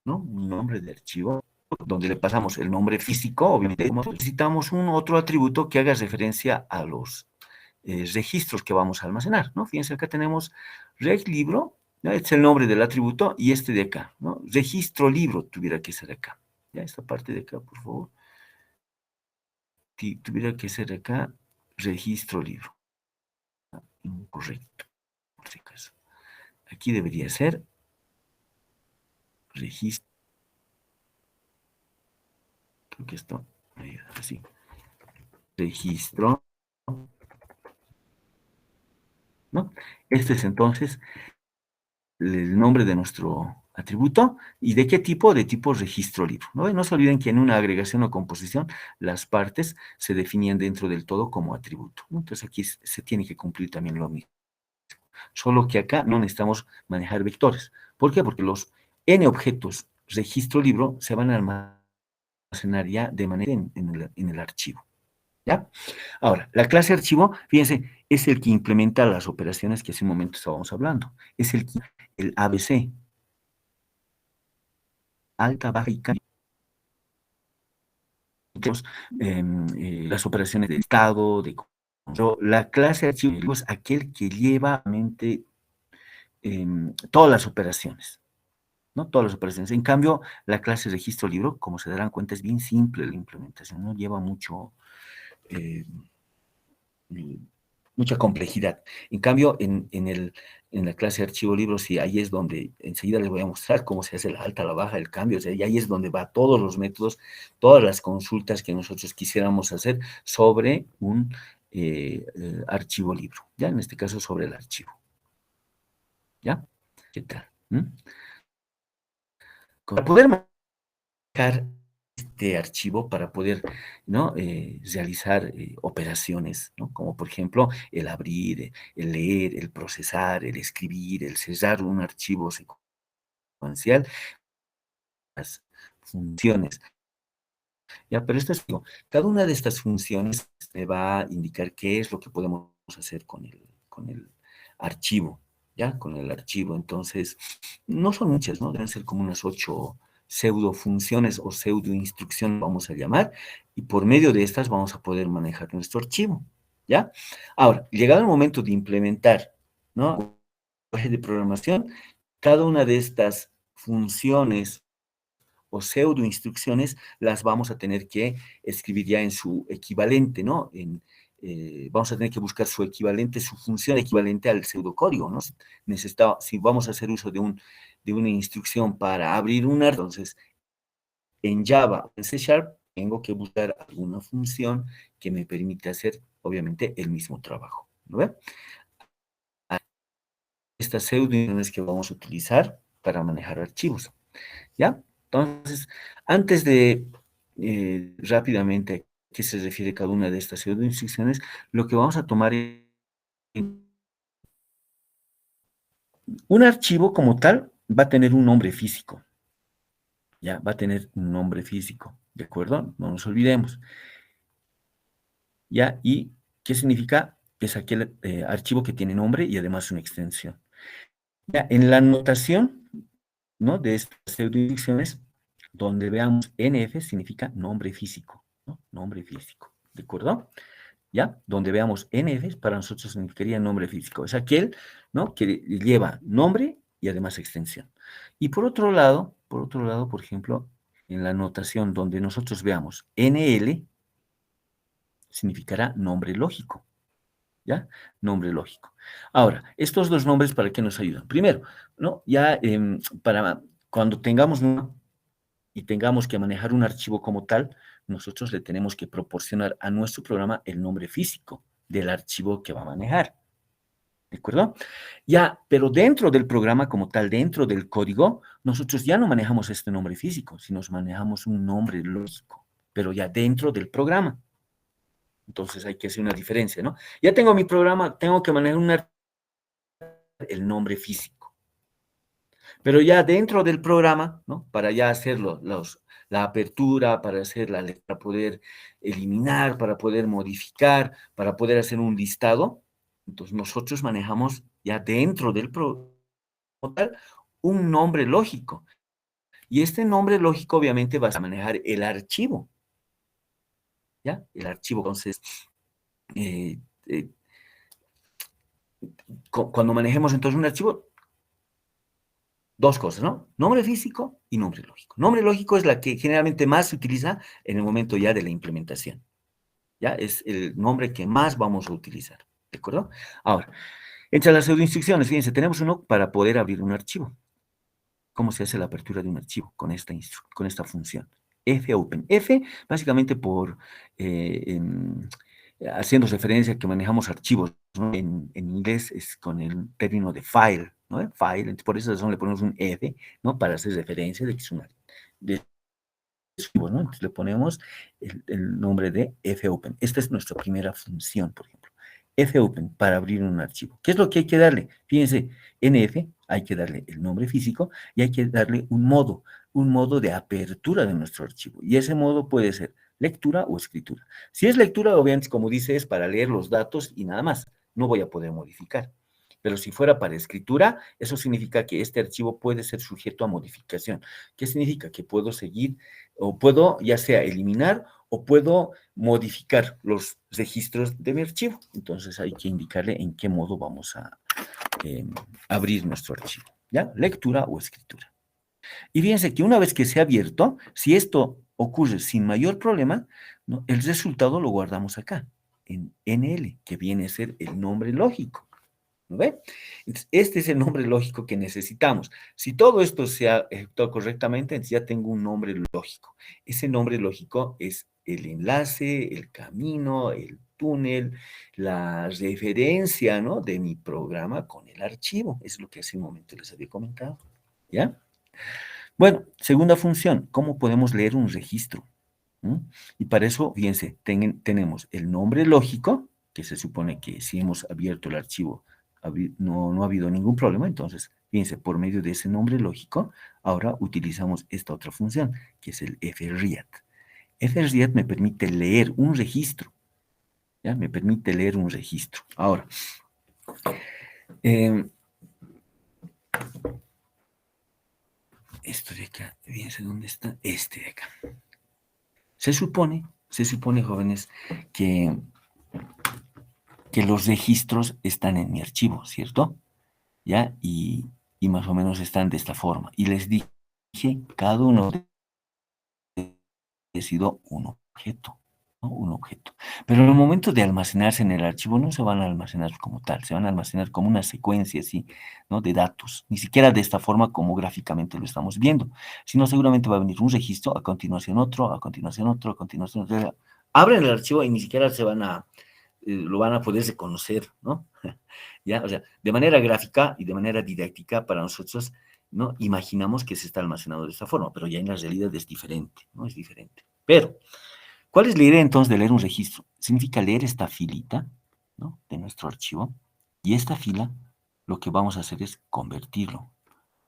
¿no? Un nombre de archivo, donde le pasamos el nombre físico, obviamente necesitamos un otro atributo que haga referencia a los registros que vamos a almacenar, ¿no? Fíjense, acá tenemos reg libro, ¿no? Este es el nombre del atributo, y este de acá, ¿no? Registro libro tuviera que ser acá. Ya, esta parte de acá, por favor. Tuviera que ser acá, registro libro. Incorrecto, por si acaso. Aquí debería ser registro. Creo que esto me ayuda así. Registro, ¿no? Este es entonces el nombre de nuestro atributo. ¿Y de qué tipo? De tipo registro libro, ¿no? Y no se olviden que en una agregación o composición las partes se definían dentro del todo como atributo, ¿no? Entonces aquí se tiene que cumplir también lo mismo. Solo que acá no necesitamos manejar vectores. ¿Por qué? Porque los n objetos registro libro se van a almacenar ya de manera en el archivo. ¿Ya? Ahora, la clase archivo, fíjense, es el que implementa las operaciones que hace un momento estábamos hablando. Es el ABC. Alta, baja y cambio. Las operaciones de estado, de control. La clase archivo es aquel que lleva todas las operaciones. ¿No? Todas las operaciones. En cambio, la clase registro libro, como se darán cuenta, es bien simple la implementación, no lleva eh, mucha complejidad. En cambio, en la clase archivo libro, sí, ahí es donde enseguida les voy a mostrar cómo se hace la alta, la baja, el cambio, o sea, y ahí es donde va todos los métodos, todas las consultas que nosotros quisiéramos hacer sobre un archivo libro, ¿ya? En este caso, sobre el archivo. ¿Ya? ¿Qué tal? Para poder manejar este archivo, para poder, ¿no? Realizar operaciones, ¿no? Como por ejemplo el abrir, el leer, el procesar, el escribir, el cerrar un archivo secuencial, las funciones. Ya, pero cada una de estas funciones me va a indicar qué es lo que podemos hacer con el archivo, ¿ya? Con el archivo. Entonces, no son muchas, ¿no? Deben ser como unas 8 pseudo funciones o pseudo instrucciones, vamos a llamar, y por medio de estas vamos a poder manejar nuestro archivo, ¿ya? Ahora, llegado el momento de implementar, ¿no? De programación, cada una de estas funciones o pseudo instrucciones las vamos a tener que escribir ya en su equivalente, ¿no? Vamos a tener que buscar su equivalente, su función equivalente al pseudocódigo, ¿no? Si vamos a hacer uso de una instrucción para abrir una, entonces en Java o en C Sharp tengo que buscar alguna función que me permita hacer, obviamente, el mismo trabajo, ¿no ve? Estas pseudo instrucciones que vamos a utilizar para manejar archivos, ¿ya? Entonces, antes de rápidamente a qué se refiere cada una de estas pseudo instrucciones, lo que vamos a tomar es un archivo como tal va a tener un nombre físico, ya, va a tener un nombre físico, ¿de acuerdo? No nos olvidemos, ¿ya? ¿Y qué significa? Es aquel archivo que tiene nombre y además una extensión. Ya, en la notación, ¿no? De estas pseudoinstrucciones, donde veamos NF significa nombre físico, ¿no? Nombre físico, ¿de acuerdo? ¿Ya? Donde veamos NF, para nosotros significaría nombre físico. Es aquel, ¿no? Que lleva nombre y además extensión. Y por ejemplo, en la notación donde nosotros veamos NL, significará nombre lógico, ¿ya? Nombre lógico. Ahora, estos dos nombres, ¿para qué nos ayudan? Primero, ¿no? Ya para cuando tengamos y tengamos que manejar un archivo como tal, nosotros le tenemos que proporcionar a nuestro programa el nombre físico del archivo que va a manejar. ¿De acuerdo? Ya, pero dentro del programa como tal, dentro del código, nosotros ya no manejamos este nombre físico, sino manejamos un nombre lógico, pero ya dentro del programa. Entonces hay que hacer una diferencia, ¿no? Ya tengo mi programa, tengo que manejar el nombre físico. Pero ya dentro del programa, ¿no? Para ya hacerlo, la apertura, para para poder eliminar, para poder modificar, para poder hacer un listado, entonces nosotros manejamos ya dentro del programa un nombre lógico. Y este nombre lógico obviamente va a manejar el archivo, ¿ya? El archivo, entonces, eh, eh, cuando manejemos entonces un archivo, dos cosas, ¿no? Nombre físico y nombre lógico. Nombre lógico es la que generalmente más se utiliza en el momento ya de la implementación. ¿Ya? Es el nombre que más vamos a utilizar. ¿De acuerdo? Ahora, entre las pseudoinstrucciones, fíjense, tenemos uno para poder abrir un archivo. ¿Cómo se hace la apertura de un archivo? Con esta función. Fopen. F, básicamente haciendo referencia a que manejamos archivos, ¿no? En inglés es con el término de file, ¿no? File, entonces por esa razón le ponemos un F, ¿no? Para hacer referencia de que es una... De, ¿no? Entonces le ponemos el nombre de fopen. Esta es nuestra primera función, por ejemplo. fopen para abrir un archivo. ¿Qué es lo que hay que darle? Fíjense, en F hay que darle el nombre físico y hay que darle un modo de apertura de nuestro archivo. Y ese modo puede ser lectura o escritura. Si es lectura, obviamente, como dice, es para leer los datos y nada más. No voy a poder modificar. Pero si fuera para escritura, eso significa que este archivo puede ser sujeto a modificación. ¿Qué significa? Que puedo seguir o puedo ya sea eliminar o puedo modificar los registros de mi archivo. Entonces hay que indicarle en qué modo vamos a abrir nuestro archivo, ¿ya? Lectura o escritura. Y fíjense que una vez que se ha abierto, si esto ocurre sin mayor problema, ¿no? El resultado lo guardamos acá, en NL, que viene a ser el nombre lógico. ¿No ve? Entonces, este es el nombre lógico que necesitamos. Si todo esto se ha ejecutado correctamente, entonces ya tengo un nombre lógico. Ese nombre lógico es el enlace, el camino, el túnel, la referencia, ¿no? De mi programa con el archivo. Es lo que hace un momento les había comentado. ¿Ya? Bueno, segunda función, ¿cómo podemos leer un registro? ¿Mm? Y para eso, fíjense, tenemos el nombre lógico, que se supone que si hemos abierto el archivo no ha habido ningún problema, entonces, fíjense, por medio de ese nombre lógico, ahora utilizamos esta otra función, que es el fread. Fread me permite leer un registro, ¿ya? Me permite leer un registro. Ahora, esto de acá, fíjense dónde está este de acá. Se supone, jóvenes, que los registros están en mi archivo, ¿cierto? ¿Ya? Y más o menos están de esta forma. Y les dije, cada uno ha sido un objeto, ¿no? Un objeto. Pero en el momento de almacenarse en el archivo no se van a almacenar como tal, se van a almacenar como una secuencia así, ¿no? De datos. Ni siquiera de esta forma como gráficamente lo estamos viendo, sino seguramente va a venir un registro, a continuación otro, a continuación otro, a continuación otro. Abren el archivo y ni siquiera lo van a poder reconocer, ¿no? ¿Ya? O sea, de manera gráfica y de manera didáctica para nosotros, ¿no? Imaginamos que se está almacenado de esta forma, pero ya en la realidad es diferente, ¿no? Es diferente. Pero, ¿cuál es la idea entonces de leer un registro? Significa leer esta filita, ¿no? De nuestro archivo, y esta fila lo que vamos a hacer es convertirlo.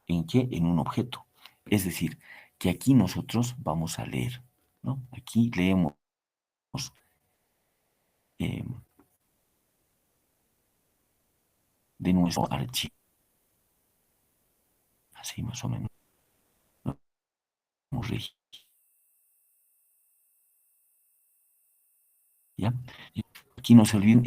¿En qué? En un objeto. Es decir, que aquí nosotros vamos a leer, ¿no? Aquí leemos de nuestro archivo. Así más o menos. Un registro. ¿Ya? Y aquí no se olviden,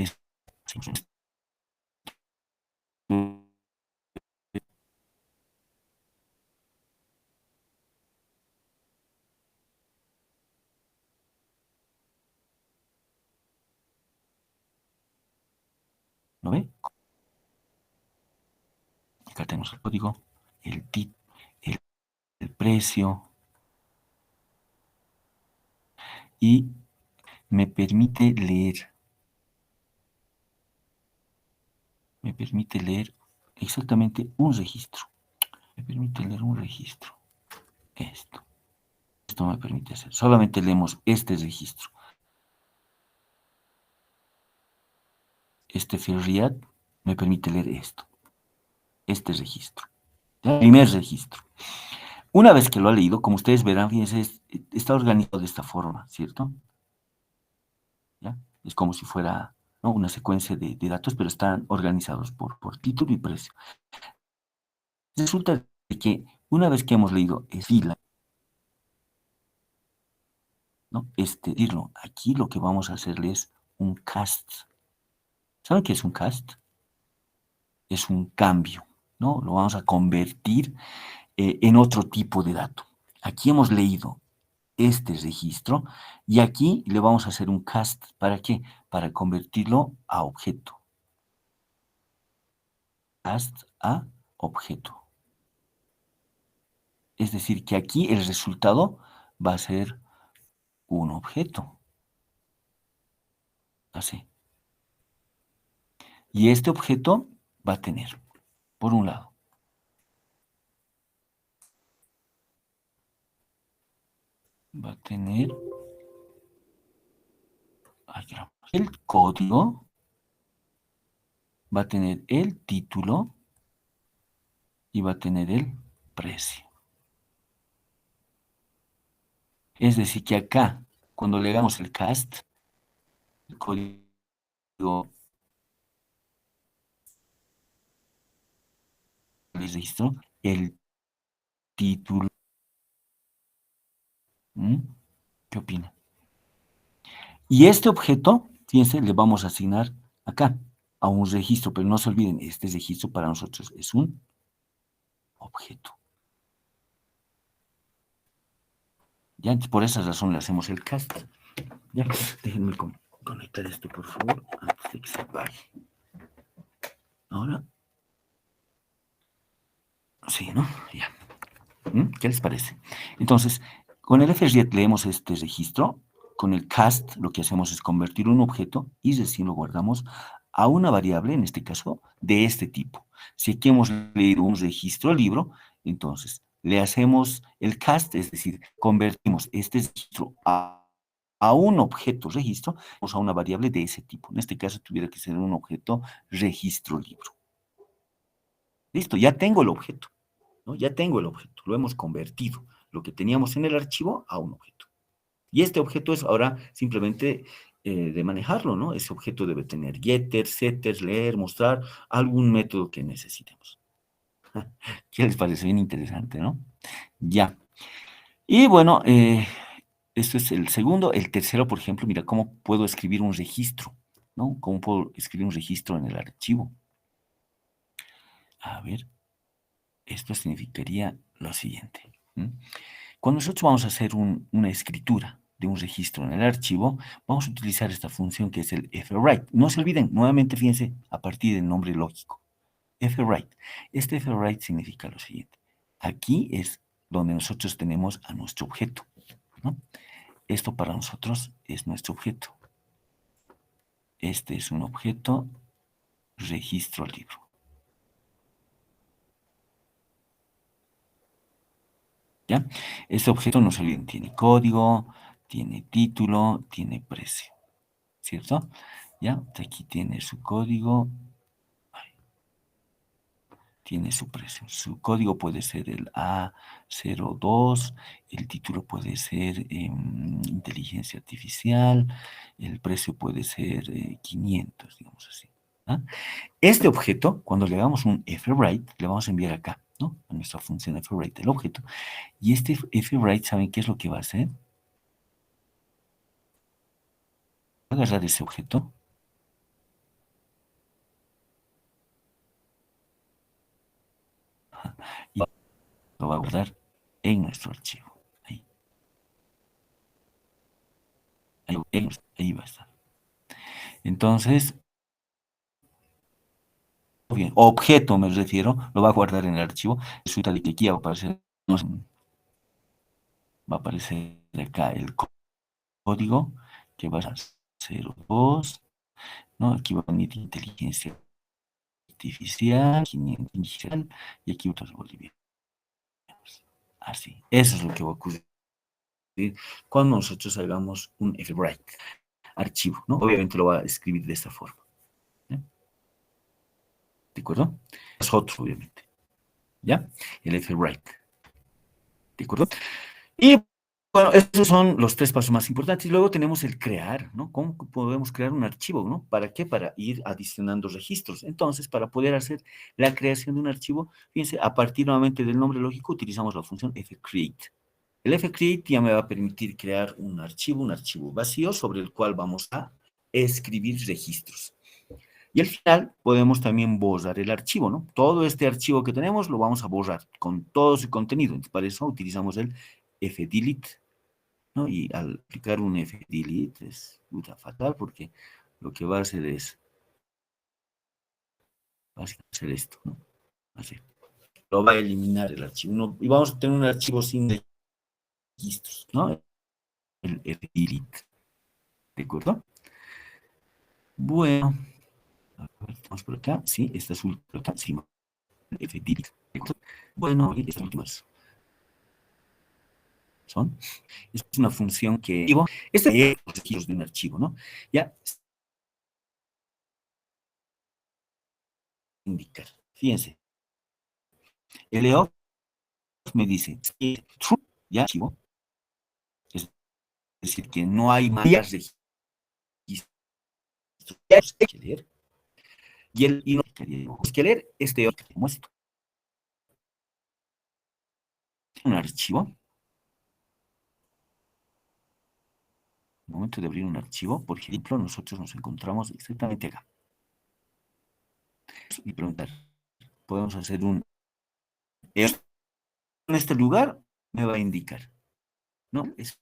¿no ve? Acá tenemos el código, el tip, el precio, y me permite leer exactamente un registro. Me permite leer un registro. Esto me permite hacer. Solamente leemos este registro. Este fread me permite leer este registro. El primer registro. Una vez que lo ha leído, como ustedes verán, fíjense, está organizado de esta forma, ¿cierto? ¿Ya? Es como si fuera, ¿no? Una secuencia de datos, pero están organizados por título y precio. Resulta que una vez que hemos leído fila, ¿no? Aquí lo que vamos a hacerle es un cast. ¿Saben qué es un cast? Es un cambio, ¿no? Lo vamos a convertir en otro tipo de dato. Aquí hemos leído este registro y aquí le vamos a hacer un cast. ¿Para qué? Para convertirlo a objeto. Cast a objeto. Es decir, que aquí el resultado va a ser un objeto. Así. Y este objeto va a tener, por un lado, va a tener el código, va a tener el título y va a tener el precio. Es decir, que acá, cuando le damos el cast, el código del registro, el título. ¿Qué opina? Y este objeto, fíjense, le vamos a asignar acá a un registro, pero no se olviden, este registro para nosotros es un objeto. Ya, por esa razón le hacemos el cast. Ya, déjenme conectar esto, por favor, antes de que se apague. Ahora. Sí, ¿no? Ya. ¿Qué les parece? Entonces, con el FRET leemos este registro. Con el cast lo que hacemos es convertir un objeto y recién lo guardamos a una variable, en este caso, de este tipo. Si aquí hemos leído un registro libro, entonces le hacemos el cast, es decir, convertimos este registro a un objeto registro, o a una variable de ese tipo. En este caso tuviera que ser un objeto registro libro. Listo, ya tengo el objeto, ¿no? Ya tengo el objeto, lo hemos convertido, lo que teníamos en el archivo a un objeto. Y este objeto es ahora simplemente de manejarlo, ¿no? Ese objeto debe tener getter, setter, leer, mostrar, algún método que necesitemos. ¿Qué les parece? Bien interesante, ¿no? Ya. Y bueno, esto es el segundo. El tercero, por ejemplo, mira, ¿cómo puedo escribir un registro? ¿No? ¿Cómo puedo escribir un registro en el archivo? A ver, esto significaría lo siguiente. Cuando nosotros vamos a hacer una escritura de un registro en el archivo, vamos a utilizar esta función que es el fwrite. No se olviden, nuevamente fíjense, a partir del nombre lógico. Fwrite. Este fwrite significa lo siguiente. Aquí es donde nosotros tenemos a nuestro objeto, ¿no? Esto para nosotros es nuestro objeto. Este es un objeto registro libro. ¿Ya? Este objeto, no se olviden, tiene código, tiene título, tiene precio, ¿cierto? ¿Ya? Aquí tiene su código, tiene su precio. Su código puede ser el A02, el título puede ser inteligencia artificial, el precio puede ser 500, digamos así. ¿Ah? Este objeto, cuando le damos un fwrite, le vamos a enviar acá, ¿no? A nuestra función fwrite el objeto. Y este fwrite, ¿saben qué es lo que va a hacer? Va a agarrar ese objeto y lo va a guardar en nuestro archivo. Ahí. Ahí va a estar. Entonces, bien, objeto me refiero, lo va a guardar en el archivo. Resulta de que aquí va a aparecer, acá el código que va a ser 02, ¿no? Aquí va a venir inteligencia artificial, 500 digital, y aquí otros bolivianos. Así, eso es lo que va a ocurrir cuando nosotros hagamos un fwrite archivo, ¿no? Obviamente lo va a escribir de esta forma. ¿De acuerdo? Nosotros, obviamente. ¿Ya? El fwrite. ¿De acuerdo? Y bueno, esos son los tres pasos más importantes. Y luego tenemos el crear, ¿no? ¿Cómo podemos crear un archivo, ¿no? ¿Para qué? Para ir adicionando registros. Entonces, para poder hacer la creación de un archivo, fíjense, a partir nuevamente del nombre lógico, utilizamos la función fcreate. El fcreate ya me va a permitir crear un archivo vacío sobre el cual vamos a escribir registros. Y al final podemos también borrar el archivo, ¿no? Todo este archivo que tenemos lo vamos a borrar con todo su contenido. Entonces, para eso utilizamos el fdelete, ¿no? Y al aplicar un fdelete es fatal porque lo que va a hacer es esto, ¿no? Así. Lo va a eliminar el archivo. Y vamos a tener un archivo sin registros, ¿no? El fdelete. ¿De acuerdo? Bueno. A ver, vamos por acá. Sí, esta es por acá. Sí, fdelete. ¿De acuerdo? Bueno, y estas últimas. Es una función que... Este es los registros de un archivo, ¿no? Ya. Indicar. Fíjense. El EOF me dice, true, ya, archivo. Es decir, que no hay más registros que leer. Y el y no que leer este EOF que muestro. Un archivo. En el momento de abrir un archivo, por ejemplo, nosotros nos encontramos exactamente acá. Y preguntar, podemos hacer un... En este lugar me va a indicar, ¿no? Es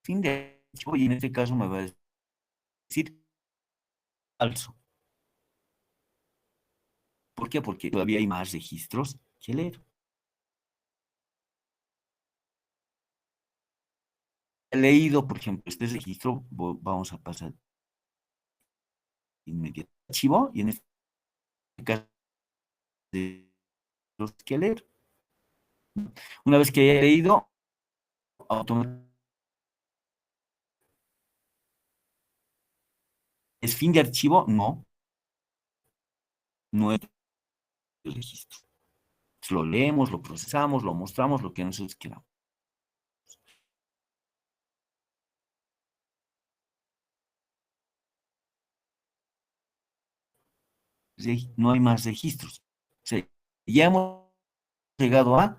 fin de archivo y en este caso me va a decir falso. ¿Por qué? Porque todavía hay más registros que leer. He leído, por ejemplo, este registro, vamos a pasar inmediato archivo y en este caso de los que leer. Una vez que haya leído, automáticamente ¿es fin de archivo? No, no es el registro. Lo leemos, lo procesamos, lo mostramos, lo que nosotros queramos. No hay más registros. O sea, ya hemos llegado a...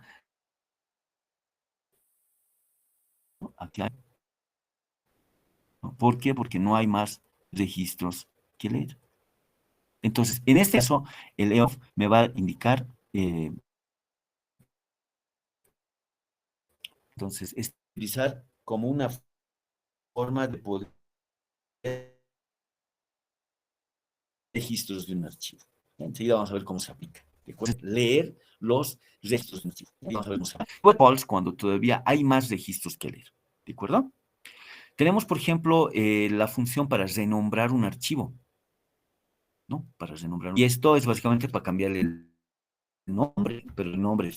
Aquí hay, ¿no? ¿Por qué? Porque no hay más registros que leer. Entonces, en este caso, el EOF me va a indicar, entonces, es utilizar como una forma de poder registros de un archivo. Enseguida vamos a ver cómo se aplica. Leer los registros de un archivo. Vamos a ver cómo se aplica. False cuando todavía hay más registros que leer. ¿De acuerdo? Tenemos, por ejemplo, la función para renombrar un archivo, ¿no? Para renombrar. Y esto es básicamente para cambiarle el nombre, pero el nombre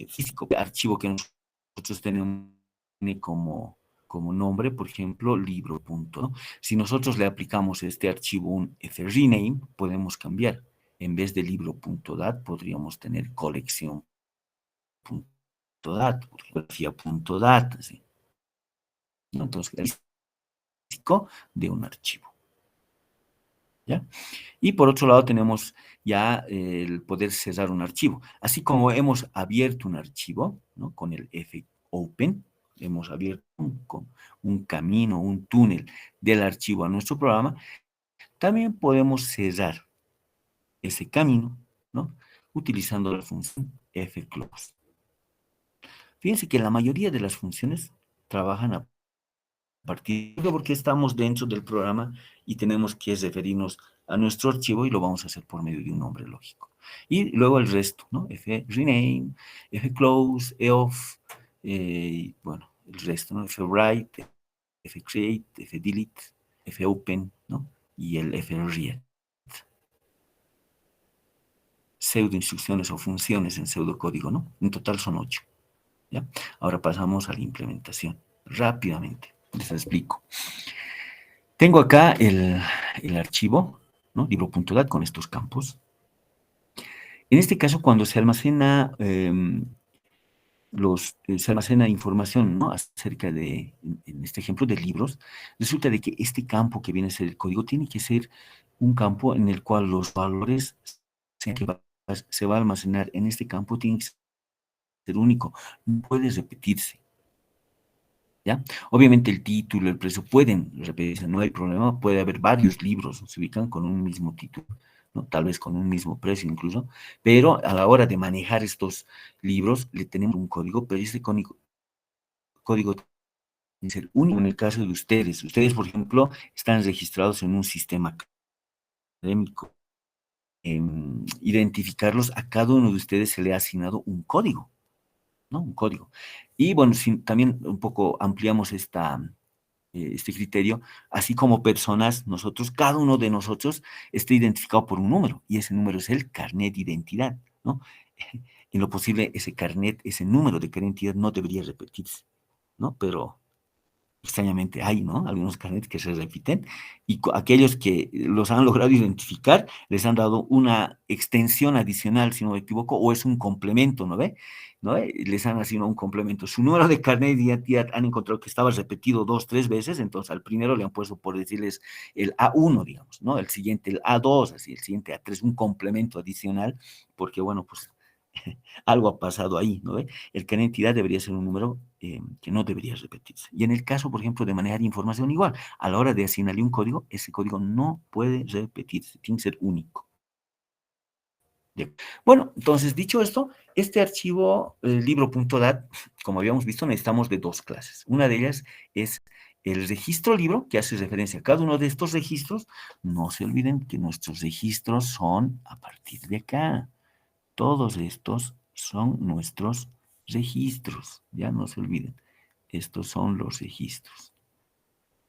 físico, el archivo que nosotros tenemos como nombre, por ejemplo, libro. ¿No? Si nosotros le aplicamos a este archivo un frename, podemos cambiar. En vez de libro.dat, podríamos tener colección.dat, fotografía.dat, ¿sí? Entonces, el físico de un archivo. ¿Ya? Y por otro lado tenemos ya el poder cerrar un archivo. Así como hemos abierto un archivo, ¿no? Con el fopen, hemos abierto un camino, un túnel del archivo a nuestro programa, también podemos cerrar ese camino, ¿no? Utilizando la función fclose. Fíjense que la mayoría de las funciones trabajan a partir de porque estamos dentro del programa y tenemos que referirnos a nuestro archivo y lo vamos a hacer por medio de un nombre lógico. Y luego el resto, ¿no? frename, fclose, eof, bueno, el resto, ¿no? fwrite, fcreate, fdelete, fopen, ¿no? Y el fread. Pseudo instrucciones o funciones en pseudocódigo, ¿no? En total son 8. ¿Ya? Ahora pasamos a la implementación. Rápidamente, les explico. Tengo acá el archivo, ¿no? Libro.dat con estos campos. En este caso, cuando se almacena se almacena información, ¿no? Acerca de, en este ejemplo, de libros, resulta de que este campo que viene a ser el código tiene que ser un campo en el cual los valores que se va a almacenar en este campo tienen que ser único, no puede repetirse. ¿Ya? Obviamente el título, el precio pueden repetirse, no hay problema, puede haber varios libros, se ubican con un mismo título, ¿no? Tal vez con un mismo precio incluso, pero a la hora de manejar estos libros le tenemos un código, pero este código tiene que ser único en el caso de ustedes. Ustedes, por ejemplo, están registrados en un sistema académico. Identificarlos, a cada uno de ustedes se le ha asignado un código, ¿no? Un código. Y bueno, también un poco ampliamos este criterio, así como personas, nosotros, cada uno de nosotros está identificado por un número, y ese número es el carnet de identidad, ¿no? en lo posible ese carnet, ese número de identidad no debería repetirse, ¿no? Pero extrañamente hay, ¿no? Algunos carnets que se repiten y aquellos que los han logrado identificar les han dado una extensión adicional, si no me equivoco, o es un complemento, ¿no ve? ¿No ve? Les han asignado un complemento. Su número de carnet de identidad han encontrado que estaba repetido 2, 3 veces, entonces al primero le han puesto, por decirles, el A1, digamos, ¿no? El siguiente el A2, así, el siguiente A3, un complemento adicional, porque, bueno, pues algo ha pasado ahí, ¿no ve? El carnet de identidad debería ser un número que no debería repetirse. Y en el caso, por ejemplo, de manejar información igual, a la hora de asignarle un código, ese código no puede repetirse, tiene que ser único. Bien. Bueno, entonces, dicho esto, este archivo libro.dat, como habíamos visto, necesitamos de dos clases. Una de ellas es el registro libro, que hace referencia a cada uno de estos registros. No se olviden que nuestros registros son a partir de acá. Todos estos son nuestros registros, ya no se olviden. Estos son los registros,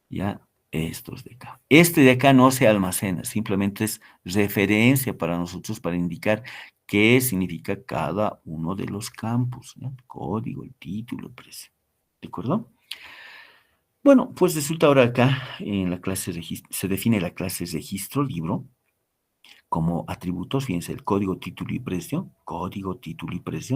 ya estos de acá. Este de acá no se almacena, simplemente es referencia para nosotros para indicar qué significa cada uno de los campos, ¿ya? El código, el título, el precio. ¿De acuerdo? Bueno, pues resulta ahora acá en la clase se define la clase registro libro como atributos, fíjense, el código, título y precio,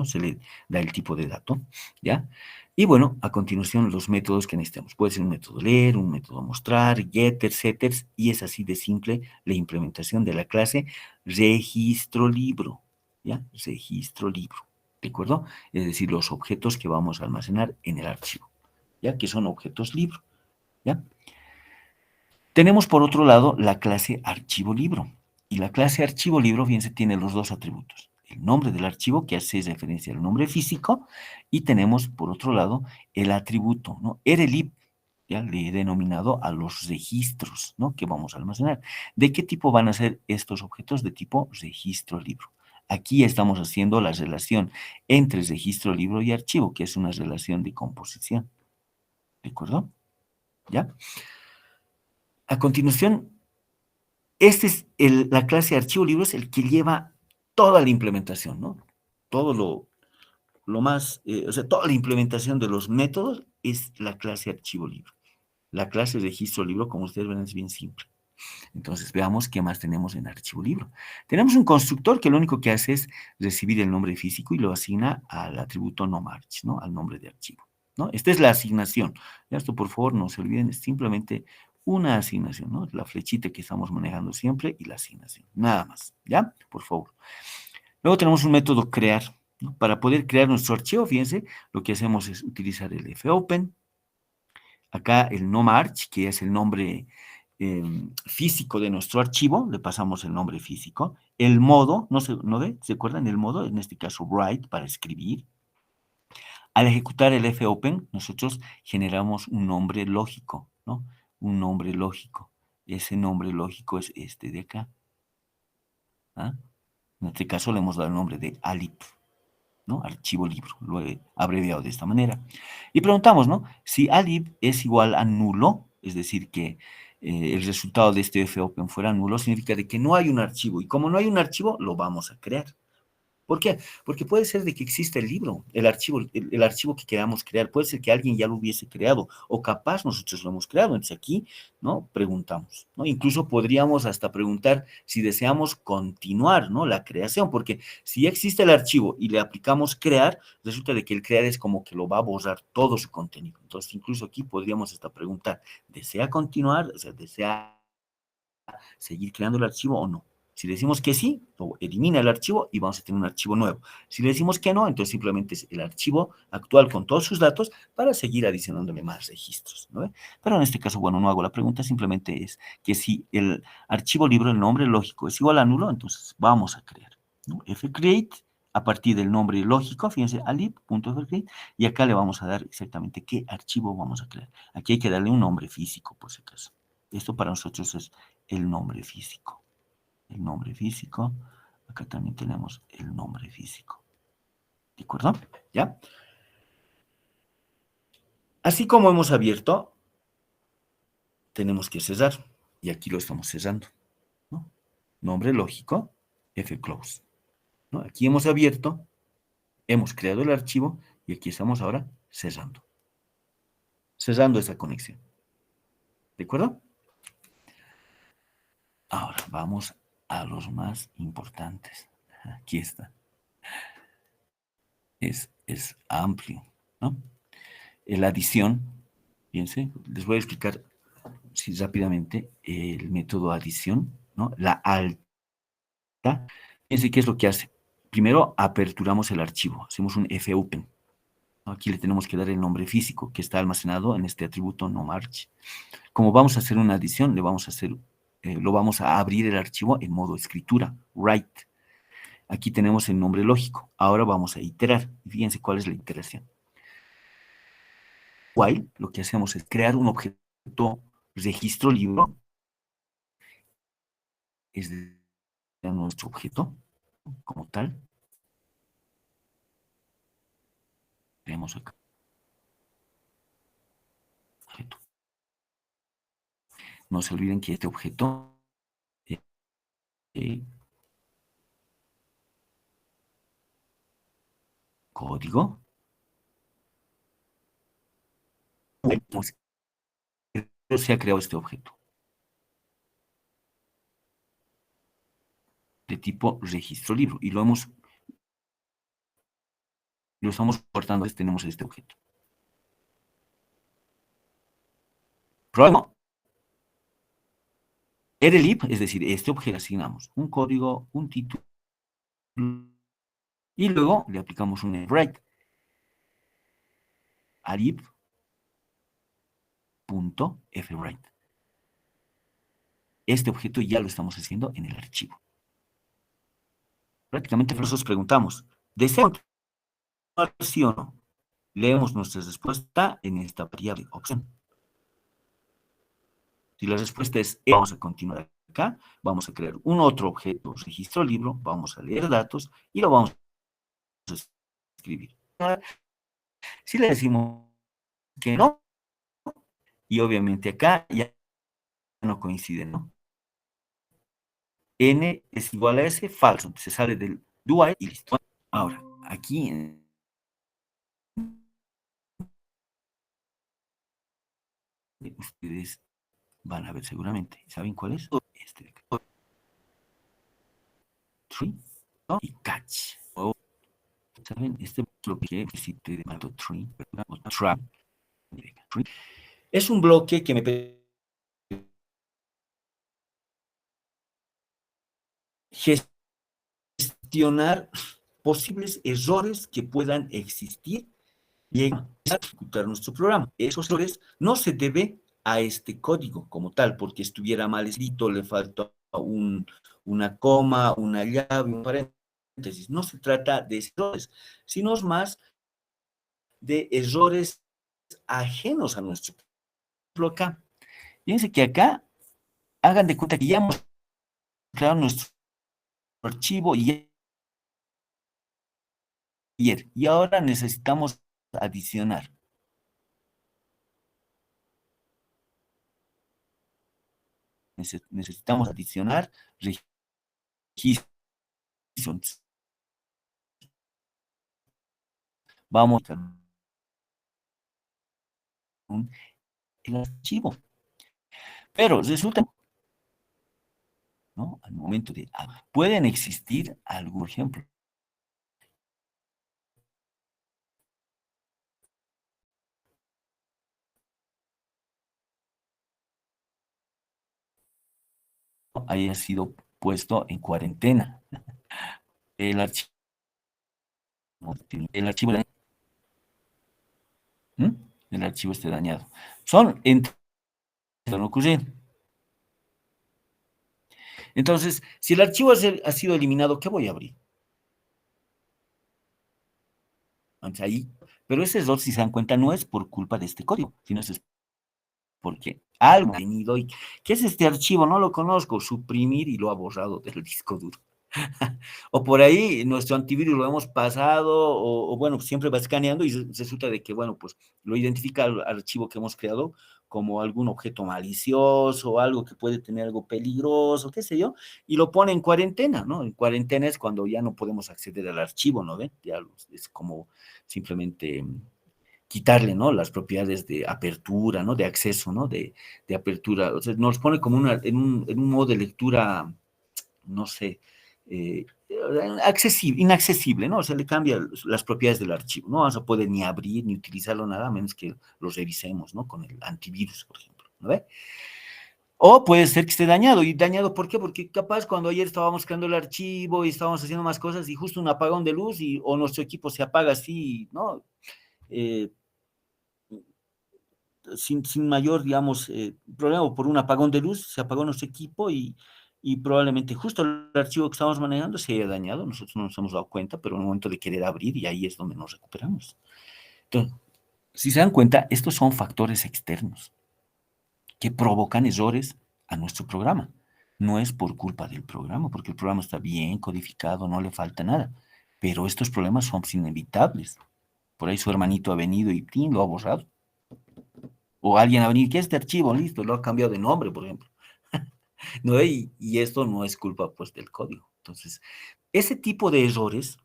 se le da el tipo de dato, ¿ya? Y bueno, a continuación los métodos que necesitamos. Puede ser un método leer, un método mostrar, getter, setters, y es así de simple la implementación de la clase registro libro, ¿ya? Registro libro, ¿de acuerdo? Es decir, los objetos que vamos a almacenar en el archivo, ¿ya? Que son objetos libro, ¿ya? Tenemos por otro lado la clase archivo libro. Y la clase archivo libro, fíjense, tiene los dos atributos. El nombre del archivo, que hace referencia al nombre físico, y tenemos por otro lado el atributo, ¿no? RLib, ya le he denominado a los registros, ¿no? Que vamos a almacenar. ¿De qué tipo van a ser estos objetos? De tipo registro libro. Aquí estamos haciendo la relación entre registro libro y archivo, que es una relación de composición. ¿De acuerdo? ¿Ya? A continuación, esta es la clase de archivo libro, es el que lleva toda la implementación, ¿no? Todo lo más, o sea, toda la implementación de los métodos es la clase archivo libro. La clase registro libro, como ustedes ven, es bien simple. Entonces, veamos qué más tenemos en archivo libro. Tenemos un constructor que lo único que hace es recibir el nombre físico y lo asigna al atributo nomarch, ¿no? Al nombre de archivo, ¿no? Esta es la asignación. Esto, por favor, no se olviden, es simplemente una asignación, ¿no? La flechita que estamos manejando siempre y la asignación. Nada más, ¿ya? Por favor. Luego tenemos un método crear, ¿no? Para poder crear nuestro archivo, fíjense, lo que hacemos es utilizar el fopen. Acá el nomarch, que es el nombre físico de nuestro archivo, le pasamos el nombre físico. El modo, ¿no ve? ¿Se acuerdan? El modo, en este caso, write, para escribir. Al ejecutar el fopen, nosotros generamos un nombre lógico, ¿no? Un nombre lógico. Ese nombre lógico es este de acá. ¿Ah? En este caso le hemos dado el nombre de alib, ¿no? Archivo libro, lo he abreviado de esta manera. Y preguntamos, ¿no? Si alib es igual a nulo, es decir, que el resultado de este fopen fuera nulo, significa de que no hay un archivo. Y como no hay un archivo, lo vamos a crear. ¿Por qué? Porque puede ser de que exista el libro, el archivo que queramos crear, puede ser que alguien ya lo hubiese creado, o capaz nosotros lo hemos creado. Entonces aquí, ¿no? Preguntamos, ¿no? Incluso podríamos hasta preguntar si deseamos continuar, ¿no? La creación, porque si ya existe el archivo y le aplicamos crear, resulta de que el crear es como que lo va a borrar todo su contenido. Entonces, incluso aquí podríamos hasta preguntar, ¿desea continuar? O sea, ¿desea seguir creando el archivo o no? Si le decimos que sí, elimina el archivo y vamos a tener un archivo nuevo. Si le decimos que no, entonces simplemente es el archivo actual con todos sus datos para seguir adicionándole más registros, ¿no? Pero en este caso, bueno, no hago la pregunta, simplemente es que si el archivo libro, el nombre lógico es igual a nulo, entonces vamos a crear, ¿no? Fcreate, a partir del nombre lógico, fíjense, alib.fcreate, y acá le vamos a dar exactamente qué archivo vamos a crear. Aquí hay que darle un nombre físico, por si acaso. Esto para nosotros es el nombre físico. El nombre físico. Acá también tenemos el nombre físico. ¿De acuerdo? ¿Ya? Así como hemos abierto, tenemos que cerrar. Y aquí lo estamos cerrando, ¿no? Nombre lógico, fclose. ¿no? Aquí hemos abierto, hemos creado el archivo y aquí estamos ahora cerrando. Cerrando esa conexión. ¿De acuerdo? Ahora vamos a los más importantes. Aquí está. Es amplio, ¿no? La adición, fíjense, les voy a explicar sí, rápidamente el método adición, ¿no? La alta. Fíjense qué es lo que hace. Primero aperturamos el archivo, hacemos un fopen. Aquí le tenemos que dar el nombre físico que está almacenado en este atributo nomarch. Como vamos a hacer una adición, lo vamos a abrir el archivo en modo escritura, write. Aquí tenemos el nombre lógico. Ahora vamos a iterar. Fíjense cuál es la iteración. While, lo que hacemos es crear un objeto registro libro, es nuestro objeto como tal. Creamos acá. Objeto. No se olviden que este objeto código se ha creado este objeto de tipo registro libro y lo estamos cortando, tenemos este objeto. Probablemente RLib, es decir, este objeto asignamos un código, un título y luego le aplicamos un write a lib.fwrite. Este objeto ya lo estamos haciendo en el archivo. Prácticamente nosotros preguntamos, ¿desea sí o no? Leemos nuestra respuesta en esta variable opción. Si la respuesta es vamos a continuar acá, vamos a crear un otro objeto, registro libro, vamos a leer datos y lo vamos a escribir. Si le decimos que no, y obviamente acá ya no coincide, ¿no? N es igual a S, falso, se sale del do while y listo. Ahora, aquí ustedes van a ver seguramente, ¿saben cuál es? Este de acá. Tree, ¿no? Y catch. ¿Saben? Este bloque que si te mando tree, o trap, es un bloque que me gestionar posibles errores que puedan existir y ejecutar nuestro programa. Esos errores no se debe a este código como tal, porque estuviera mal escrito, le falta una coma, una llave, un paréntesis. No se trata de errores, sino más de errores ajenos a nuestro acá. Fíjense que acá, hagan de cuenta que ya hemos creado nuestro archivo y ahora necesitamos adicionar. Necesitamos adicionar registros. Vamos a el archivo. Pero resulta, ¿no? Al momento de, pueden existir algún ejemplo. Haya sido puesto en cuarentena. El archivo, el archivo esté dañado. Son entre ocurrir. Entonces, si el archivo ha sido eliminado, ¿qué voy a abrir? Ahí, pero ese error, si se dan cuenta, no es por culpa de este código, sino es porque algo ha venido y ¿qué es este archivo? No lo conozco, suprimir y lo ha borrado del disco duro. O por ahí nuestro antivirus lo hemos pasado, o bueno, siempre va escaneando y resulta de que, bueno, pues lo identifica al archivo que hemos creado como algún objeto malicioso, algo que puede tener algo peligroso, qué sé yo, y lo pone en cuarentena, ¿no? En cuarentena es cuando ya no podemos acceder al archivo, ¿no ven? Ya es como simplemente quitarle, ¿no? Las propiedades de apertura, ¿no? De acceso, ¿no? De apertura. O sea, nos pone como en un modo de lectura, no sé, inaccesible, ¿no? O sea, le cambia las propiedades del archivo. No vamos a poder ni abrir ni utilizarlo nada, a menos que lo revisemos, ¿no? Con el antivirus, por ejemplo, ¿no ve? O puede ser que esté dañado. ¿Y dañado por qué? Porque capaz cuando ayer estábamos creando el archivo y estábamos haciendo más cosas y justo un apagón de luz o nuestro equipo se apaga así, ¿no? Eh, sin mayor, digamos, problema, o por un apagón de luz, se apagó nuestro equipo y probablemente justo el archivo que estábamos manejando se haya dañado, nosotros no nos hemos dado cuenta, pero en el momento de querer abrir, y ahí es donde nos recuperamos. Entonces, si se dan cuenta, estos son factores externos que provocan errores a nuestro programa. No es por culpa del programa, porque el programa está bien codificado, no le falta nada, pero estos problemas son inevitables. Por ahí su hermanito ha venido y ¡pin! Lo ha borrado. O alguien ha venido, ¿qué es este archivo? Listo, lo ha cambiado de nombre, por ejemplo. ¿No? Y esto no es culpa, pues, del código. Entonces, ese tipo de errores,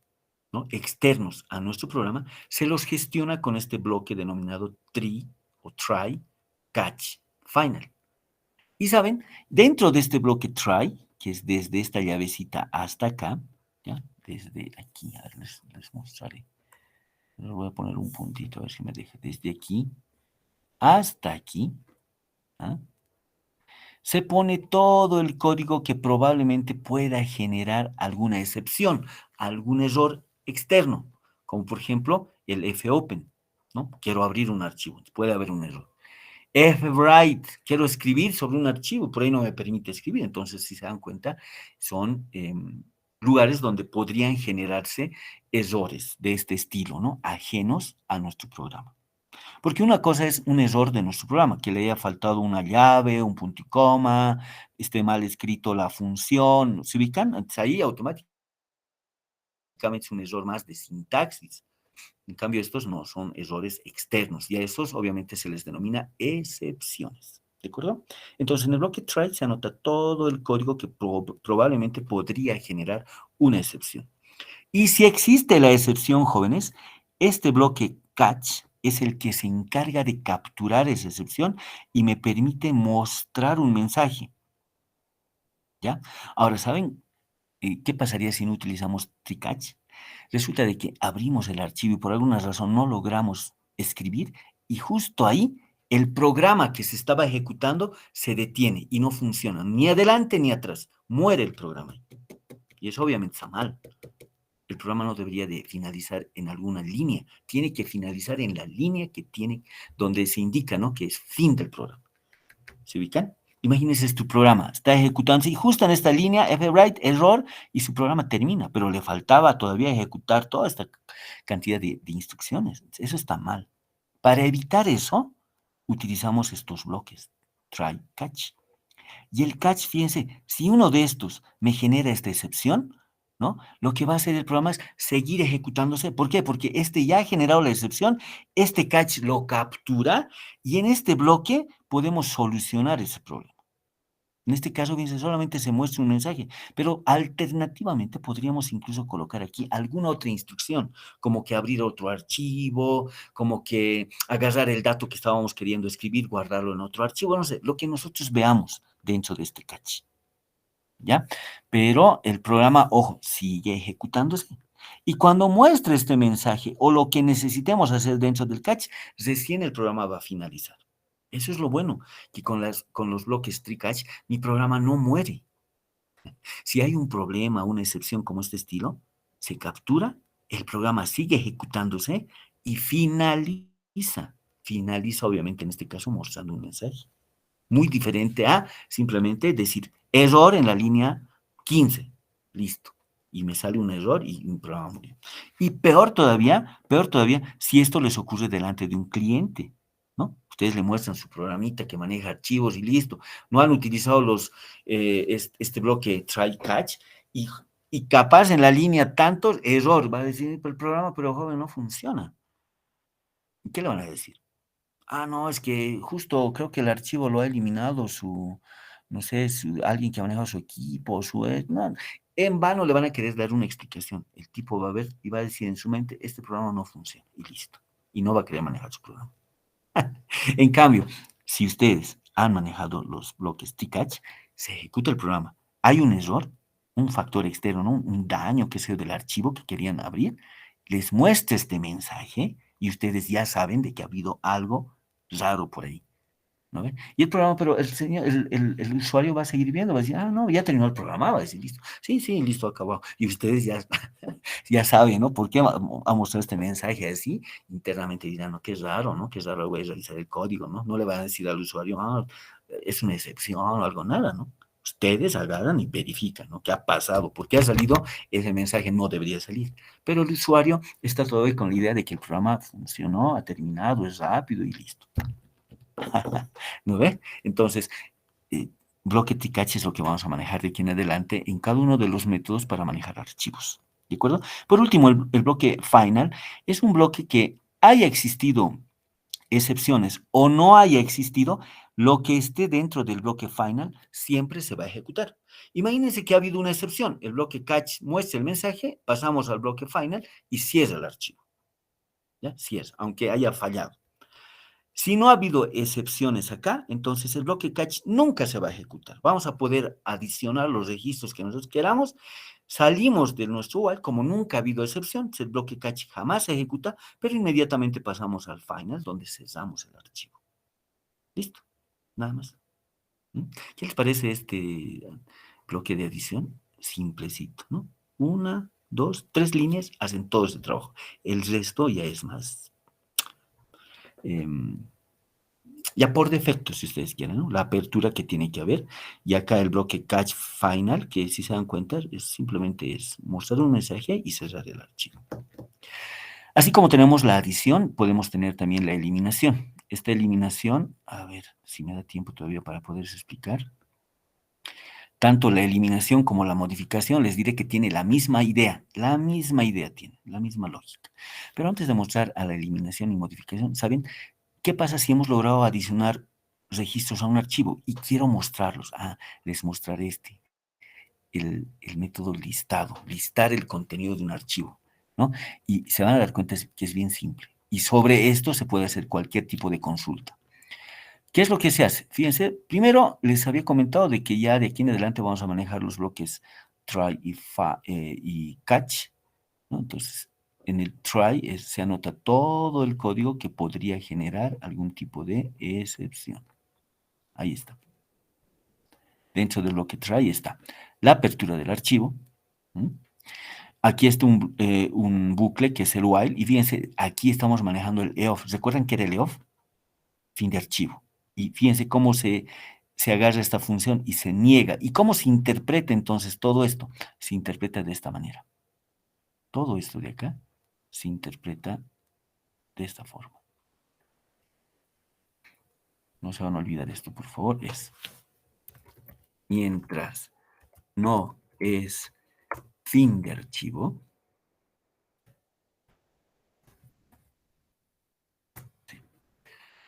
¿no? Externos a nuestro programa, se los gestiona con este bloque denominado try o try, catch, final. Y saben, dentro de este bloque try, que es desde esta llavecita hasta acá, ¿ya? Desde aquí, a ver, les mostraré. Les voy a poner un puntito, a ver si me deja. Desde aquí hasta aquí, ¿ah? Se pone todo el código que probablemente pueda generar alguna excepción, algún error externo, como por ejemplo el fopen, ¿no? Quiero abrir un archivo, puede haber un error. Fwrite, quiero escribir sobre un archivo, por ahí no me permite escribir. Entonces, si se dan cuenta, son lugares donde podrían generarse errores de este estilo, ¿no? Ajenos a nuestro programa. Porque una cosa es un error de nuestro programa, que le haya faltado una llave, un punto y coma, esté mal escrito la función, ¿se ubican? Entonces ahí automáticamente es un error más de sintaxis. En cambio, estos no, son errores externos y a esos obviamente se les denomina excepciones. ¿De acuerdo? Entonces, en el bloque try se anota todo el código que probablemente podría generar una excepción. Y si existe la excepción, jóvenes, este bloque catch es el que se encarga de capturar esa excepción y me permite mostrar un mensaje. ¿Ya? Ahora, ¿saben qué pasaría si no utilizamos try-catch? Resulta de que abrimos el archivo y por alguna razón no logramos escribir y justo ahí el programa que se estaba ejecutando se detiene y no funciona, ni adelante ni atrás. Muere el programa. Y eso obviamente está mal. El programa no debería de finalizar en alguna línea, tiene que finalizar en la línea que tiene, donde se indica, ¿no? Que es fin del programa. ¿Se ubican? Imagínense, tu programa está ejecutándose y justo en esta línea, fwrite, error, y su programa termina, pero le faltaba todavía ejecutar toda esta cantidad de instrucciones. Eso está mal. Para evitar eso, utilizamos estos bloques, try, catch. Y el catch, fíjense, si uno de estos me genera esta excepción, ¿no? Lo que va a hacer el programa es seguir ejecutándose. ¿Por qué? Porque este ya ha generado la excepción, este catch lo captura y en este bloque podemos solucionar ese problema. En este caso, fíjense, solamente se muestra un mensaje, pero alternativamente podríamos incluso colocar aquí alguna otra instrucción, como que abrir otro archivo, como que agarrar el dato que estábamos queriendo escribir, guardarlo en otro archivo, no sé, lo que nosotros veamos dentro de este catch, ¿ya? Pero el programa, ojo, sigue ejecutándose. Y cuando muestre este mensaje o lo que necesitemos hacer dentro del catch, recién el programa va a finalizar. Eso es lo bueno, que con los bloques try-catch, mi programa no muere. Si hay un problema, una excepción como este estilo, se captura, el programa sigue ejecutándose y finaliza. Finaliza, obviamente, en este caso, mostrando un mensaje. Muy diferente a simplemente decir error en la línea 15. Listo. Y me sale un error y un programa murió. Y peor todavía, si esto les ocurre delante de un cliente, ¿no? Ustedes le muestran su programita que maneja archivos y listo. No han utilizado este bloque try catch y capaz en la línea tantos error. Va a decir el programa, pero joven, no funciona. ¿Qué le van a decir? Ah, no, es que justo creo que el archivo lo ha eliminado no sé, alguien que ha manejado su equipo, no, en vano le van a querer dar una explicación. El tipo va a ver y va a decir en su mente, este programa no funciona, y listo. Y no va a querer manejar su programa. En cambio, si ustedes han manejado los bloques TCACH, se ejecuta el programa. Hay un error, un factor externo, ¿no? Un daño que es el del archivo que querían abrir, les muestra este mensaje y ustedes ya saben de que ha habido algo raro por ahí. ¿No ve? Y el programa, pero el usuario va a seguir viendo, va a decir, ah, no, ya terminó el programa, va a decir, listo. Sí, sí, listo, acabado. Y ustedes ya, ya saben, ¿no? ¿Por qué ha mostrado este mensaje así? Internamente dirán, no, qué raro, ¿no? Qué raro, voy a revisar el código, ¿no? No le van a decir al usuario, ah, es una excepción o algo, nada, ¿no? Ustedes agarran y verifican, ¿no? ¿Qué ha pasado? ¿Por qué ha salido? Ese mensaje no debería salir. Pero el usuario está todavía con la idea de que el programa funcionó, ha terminado, es rápido y listo. ¿No ve? Entonces, eh, bloque T-Cache es lo que vamos a manejar de aquí en adelante en cada uno de los métodos para manejar archivos. ¿De acuerdo? Por último, el bloque final es un bloque que haya existido excepciones o no haya existido, lo que esté dentro del bloque final siempre se va a ejecutar. Imagínense que ha habido una excepción. El bloque catch muestra el mensaje, pasamos al bloque final y cierra el archivo. ¿Ya? Cierra, aunque haya fallado. Si no ha habido excepciones acá, entonces el bloque catch nunca se va a ejecutar. Vamos a poder adicionar los registros que nosotros queramos. Salimos de nuestro while, como nunca ha habido excepción, el bloque catch jamás se ejecuta, pero inmediatamente pasamos al final, donde cerramos el archivo. ¿Listo? Nada más. ¿Qué les parece este bloque de adición? Simplecito, ¿no? Una, dos, tres líneas hacen todo ese trabajo. El resto ya es más... ya por defecto, si ustedes quieren, ¿no? La apertura que tiene que haber. Y acá el bloque catch final, que si se dan cuenta, simplemente es mostrar un mensaje y cerrar el archivo. Así como tenemos la adición, podemos tener también la eliminación. Esta eliminación, a ver si me da tiempo todavía para poderles explicar. Tanto la eliminación como la modificación, les diré que tiene la misma idea tiene, la misma lógica. Pero antes de mostrar a la eliminación y modificación, ¿saben? ¿Qué pasa si hemos logrado adicionar registros a un archivo y quiero mostrarlos? Ah, les mostraré el método listado, listar el contenido de un archivo, ¿no? Y se van a dar cuenta que es bien simple. Y sobre esto se puede hacer cualquier tipo de consulta. ¿Qué es lo que se hace? Fíjense, primero les había comentado de que ya de aquí en adelante vamos a manejar los bloques try y catch, ¿no? Entonces, en el try se anota todo el código que podría generar algún tipo de excepción. Ahí está. Dentro del bloque try está la apertura del archivo. Aquí está un bucle que es el while. Y fíjense, aquí estamos manejando el EOF. ¿Recuerdan que era el EOF? Fin de archivo. Y fíjense cómo se agarra esta función y se niega. ¿Y cómo se interpreta entonces todo esto? Se interpreta de esta manera. Todo esto de acá se interpreta de esta forma. No se van a olvidar esto, por favor. Es mientras no es fin de archivo.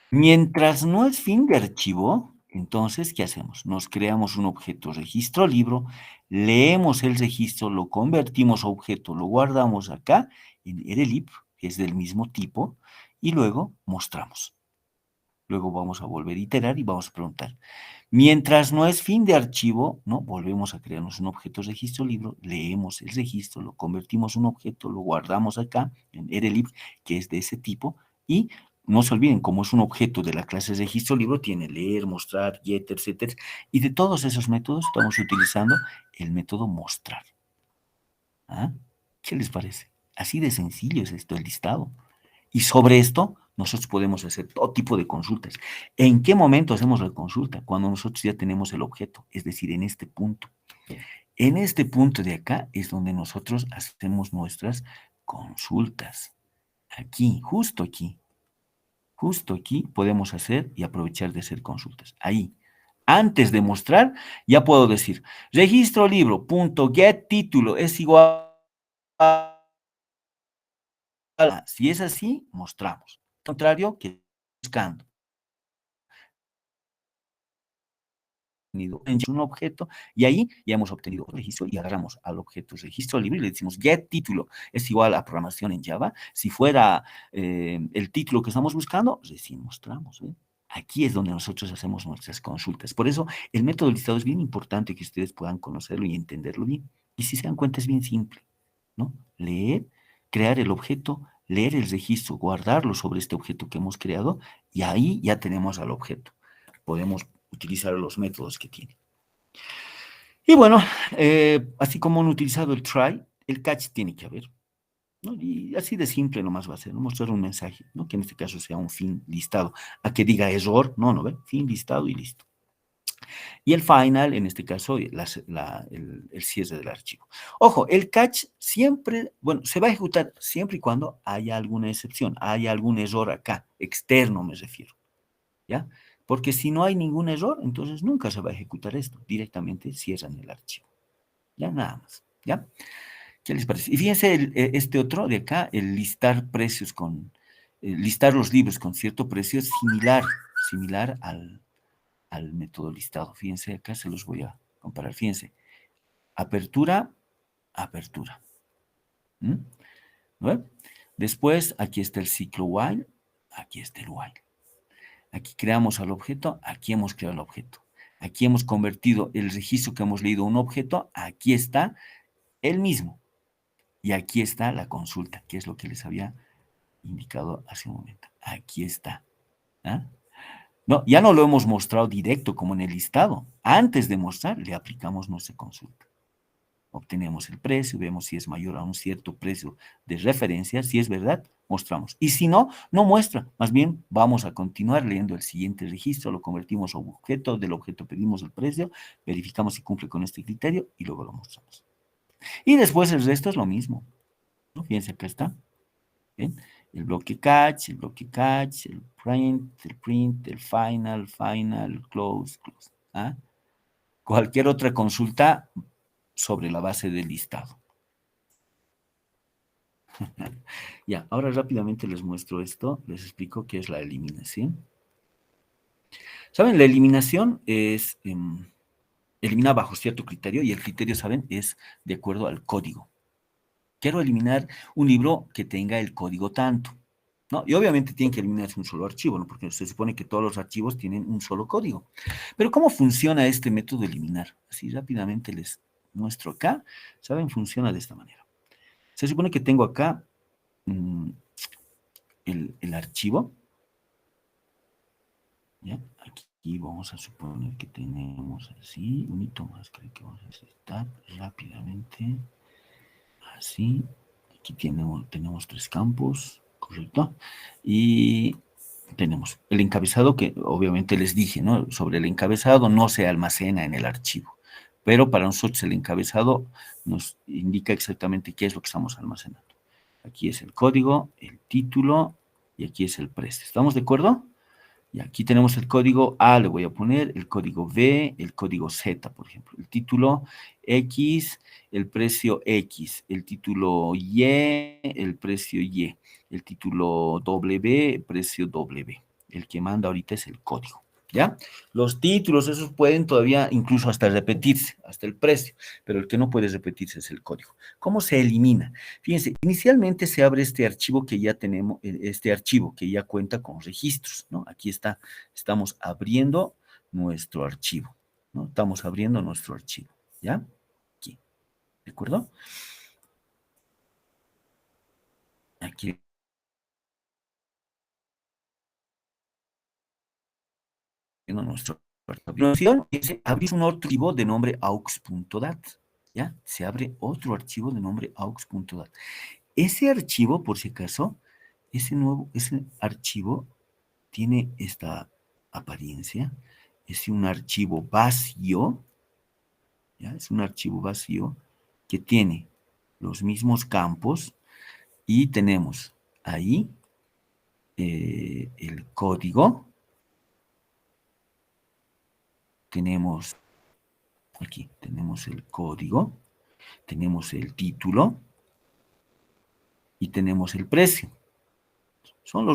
Mientras no es fin de archivo, entonces, ¿qué hacemos? Nos creamos un objeto registro libro, leemos el registro, lo convertimos a objeto, lo guardamos acá en RLib, que es del mismo tipo, y luego mostramos. Luego vamos a volver a iterar y vamos a preguntar. Mientras no es fin de archivo, ¿no? Volvemos a crearnos un objeto registro libro, leemos el registro, lo convertimos en un objeto, lo guardamos acá en RLib, que es de ese tipo, y no se olviden, como es un objeto de la clase registro libro, tiene leer, mostrar, get, etcétera, y de todos esos métodos estamos utilizando el método mostrar. ¿Ah? ¿Qué les parece? Así de sencillo es esto, el listado. Y sobre esto, nosotros podemos hacer todo tipo de consultas. ¿En qué momento hacemos la consulta? Cuando nosotros ya tenemos el objeto, es decir, en este punto. En este punto de acá es donde nosotros hacemos nuestras consultas. Aquí, justo aquí. Justo aquí podemos hacer y aprovechar de hacer consultas. Ahí. Antes de mostrar, ya puedo decir, registro libro, punto, get título, es igual a... Si es así, mostramos. Al contrario, que buscando. un objeto y ahí ya hemos obtenido un registro y agarramos al objeto registro libre y le decimos get título es igual a programación en Java. Si fuera el título que estamos buscando, recién mostramos. Aquí es donde nosotros hacemos nuestras consultas. Por eso el método listado es bien importante que ustedes puedan conocerlo y entenderlo bien. Y si se dan cuenta es bien simple, ¿no? Leer, crear el objeto, leer el registro, guardarlo sobre este objeto que hemos creado y ahí ya tenemos al objeto. Podemos utilizar los métodos que tiene. Y bueno, así como han utilizado el try, el catch tiene que haber, ¿no? Y así de simple nomás va a ser, ¿no? Mostrar un mensaje, ¿no? Que en este caso sea un fin listado. A que diga error, no, ¿ve? Fin listado y listo. Y el final, en este caso, el cierre del archivo. Ojo, el catch siempre, bueno, se va a ejecutar siempre y cuando haya alguna excepción, haya algún error acá, externo me refiero, ¿ya? Porque si no hay ningún error, entonces nunca se va a ejecutar esto. Directamente cierran el archivo. Ya nada más. ¿Ya? ¿Qué les parece? Y fíjense este otro de acá, el listar precios listar los libros con cierto precio es similar al método listado. Fíjense, acá se los voy a comparar. Fíjense, apertura, apertura. ¿No? Después, aquí está el ciclo while, aquí está el while. Aquí creamos al objeto, aquí hemos creado el objeto. Aquí hemos convertido el registro que hemos leído a un objeto, aquí está el mismo. Y aquí está la consulta, que es lo que les había indicado hace un momento. Aquí está. ¿Ah? No, ya no lo hemos mostrado directo como en el listado. Antes de mostrar, le aplicamos nuestra consulta. Obtenemos el precio, vemos si es mayor a un cierto precio de referencia, si es verdad, mostramos. Y si no, no muestra. Más bien, vamos a continuar leyendo el siguiente registro, lo convertimos a un objeto, del objeto pedimos el precio, verificamos si cumple con este criterio y luego lo mostramos. Y después el resto es lo mismo, ¿no? Fíjense, acá está. ¿Bien? El bloque catch, el print, el final, close. ¿Ah? Cualquier otra consulta sobre la base del listado. Ya, ahora rápidamente les muestro esto, les explico qué es la eliminación. ¿Saben? La eliminación es elimina bajo cierto criterio y el criterio, ¿saben? Es de acuerdo al código. Quiero eliminar un libro que tenga el código tanto, ¿no? Y obviamente tienen que eliminarse un solo archivo, ¿no? Porque se supone que todos los archivos tienen un solo código. Pero ¿cómo funciona este método de eliminar? Así rápidamente les muestro acá. ¿Saben? Funciona de esta manera. Se supone que tengo acá el archivo. ¿Ya? Aquí vamos a suponer que tenemos así, un hito más, creo que vamos a necesitar rápidamente. Así. Aquí tenemos 3 campos, correcto. Y tenemos el encabezado que obviamente les dije, ¿no? Sobre el encabezado no se almacena en el archivo, pero para nosotros el encabezado nos indica exactamente qué es lo que estamos almacenando. Aquí es el código, el título y aquí es el precio. ¿Estamos de acuerdo? Y aquí tenemos el código A, le voy a poner el código B, el código Z, por ejemplo. El título X, el precio X, el título Y, el precio Y, el título W, el precio W. El que manda ahorita es el código, ¿ya? Los títulos, esos pueden todavía incluso hasta repetirse, hasta el precio, pero el que no puede repetirse es el código. ¿Cómo se elimina? Fíjense, inicialmente se abre este archivo que ya tenemos, este archivo que ya cuenta con registros, ¿no? Aquí está, estamos abriendo nuestro archivo, ¿no? Estamos abriendo nuestro archivo, ¿ya? Aquí, ¿de acuerdo? Aquí nuestro archivo. Abrir un archivo de nombre aux.dat, ¿ya? Se abre otro archivo de nombre aux.dat. Ese archivo, por si acaso, ese archivo tiene esta apariencia, es un archivo vacío, ¿ya? Es un archivo vacío que tiene los mismos campos y tenemos ahí el código, tenemos aquí, tenemos el código, tenemos el título y tenemos el precio. Son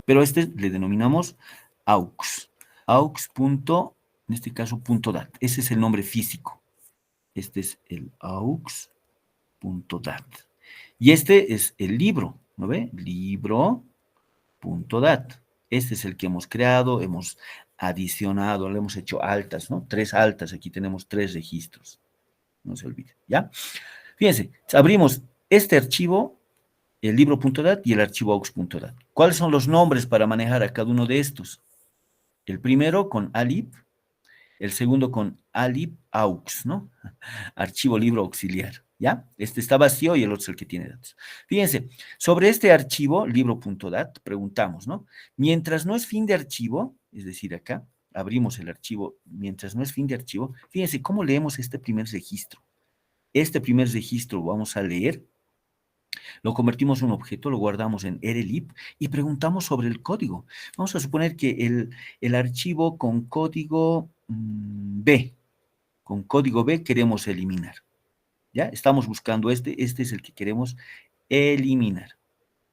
pero este le denominamos aux. Aux punto, en este caso, punto .dat. Ese es el nombre físico. Este es el aux punto .dat. Y este es el libro, ¿no ve? Libro.dat. Este es el que hemos creado, hemos adicionado, le hemos hecho altas, ¿no? 3 altas, aquí tenemos 3 registros. No se olvide, ¿ya? Fíjense, abrimos este archivo, el libro.dat y el archivo aux.dat. ¿Cuáles son los nombres para manejar a cada uno de estos? El primero con alib, el segundo con alib aux, ¿no? Archivo libro auxiliar, ¿ya? Este está vacío y el otro es el que tiene datos. Fíjense, sobre este archivo, libro.dat, preguntamos, ¿no? Mientras no es fin de archivo, es decir, acá, abrimos el archivo, mientras no es fin de archivo, fíjense cómo leemos este primer registro. Este primer registro vamos a leer, lo convertimos en un objeto, lo guardamos en rlib y preguntamos sobre el código. Vamos a suponer que el archivo con código B, queremos eliminar. ¿Ya? Estamos buscando este es el que queremos eliminar.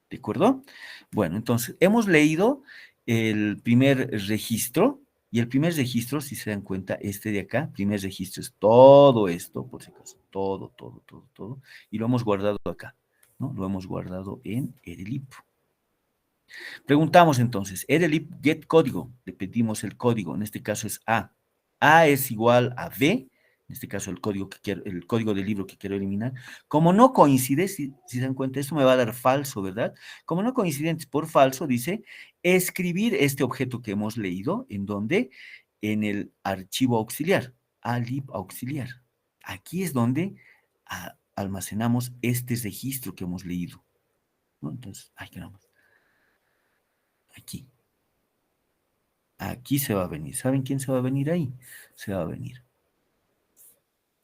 ¿De acuerdo? Bueno, entonces, hemos leído el primer registro, y el primer registro, si se dan cuenta, este de acá, primer registro es todo esto, por si acaso, todo, y lo hemos guardado acá, ¿no? Lo hemos guardado en rlib. Preguntamos entonces, rlib get código, le pedimos el código, en este caso es A. A es igual a B, en este caso el código del libro que quiero eliminar. Como no coincide, si se dan cuenta, esto me va a dar falso, ¿verdad? Como no coincide por falso, dice, escribir este objeto que hemos leído, ¿en dónde? En el archivo auxiliar, alib auxiliar. Aquí es donde almacenamos este registro que hemos leído, ¿no? Entonces, ahí quedamos. Aquí. Aquí se va a venir. ¿Saben quién se va a venir ahí? Se va a venir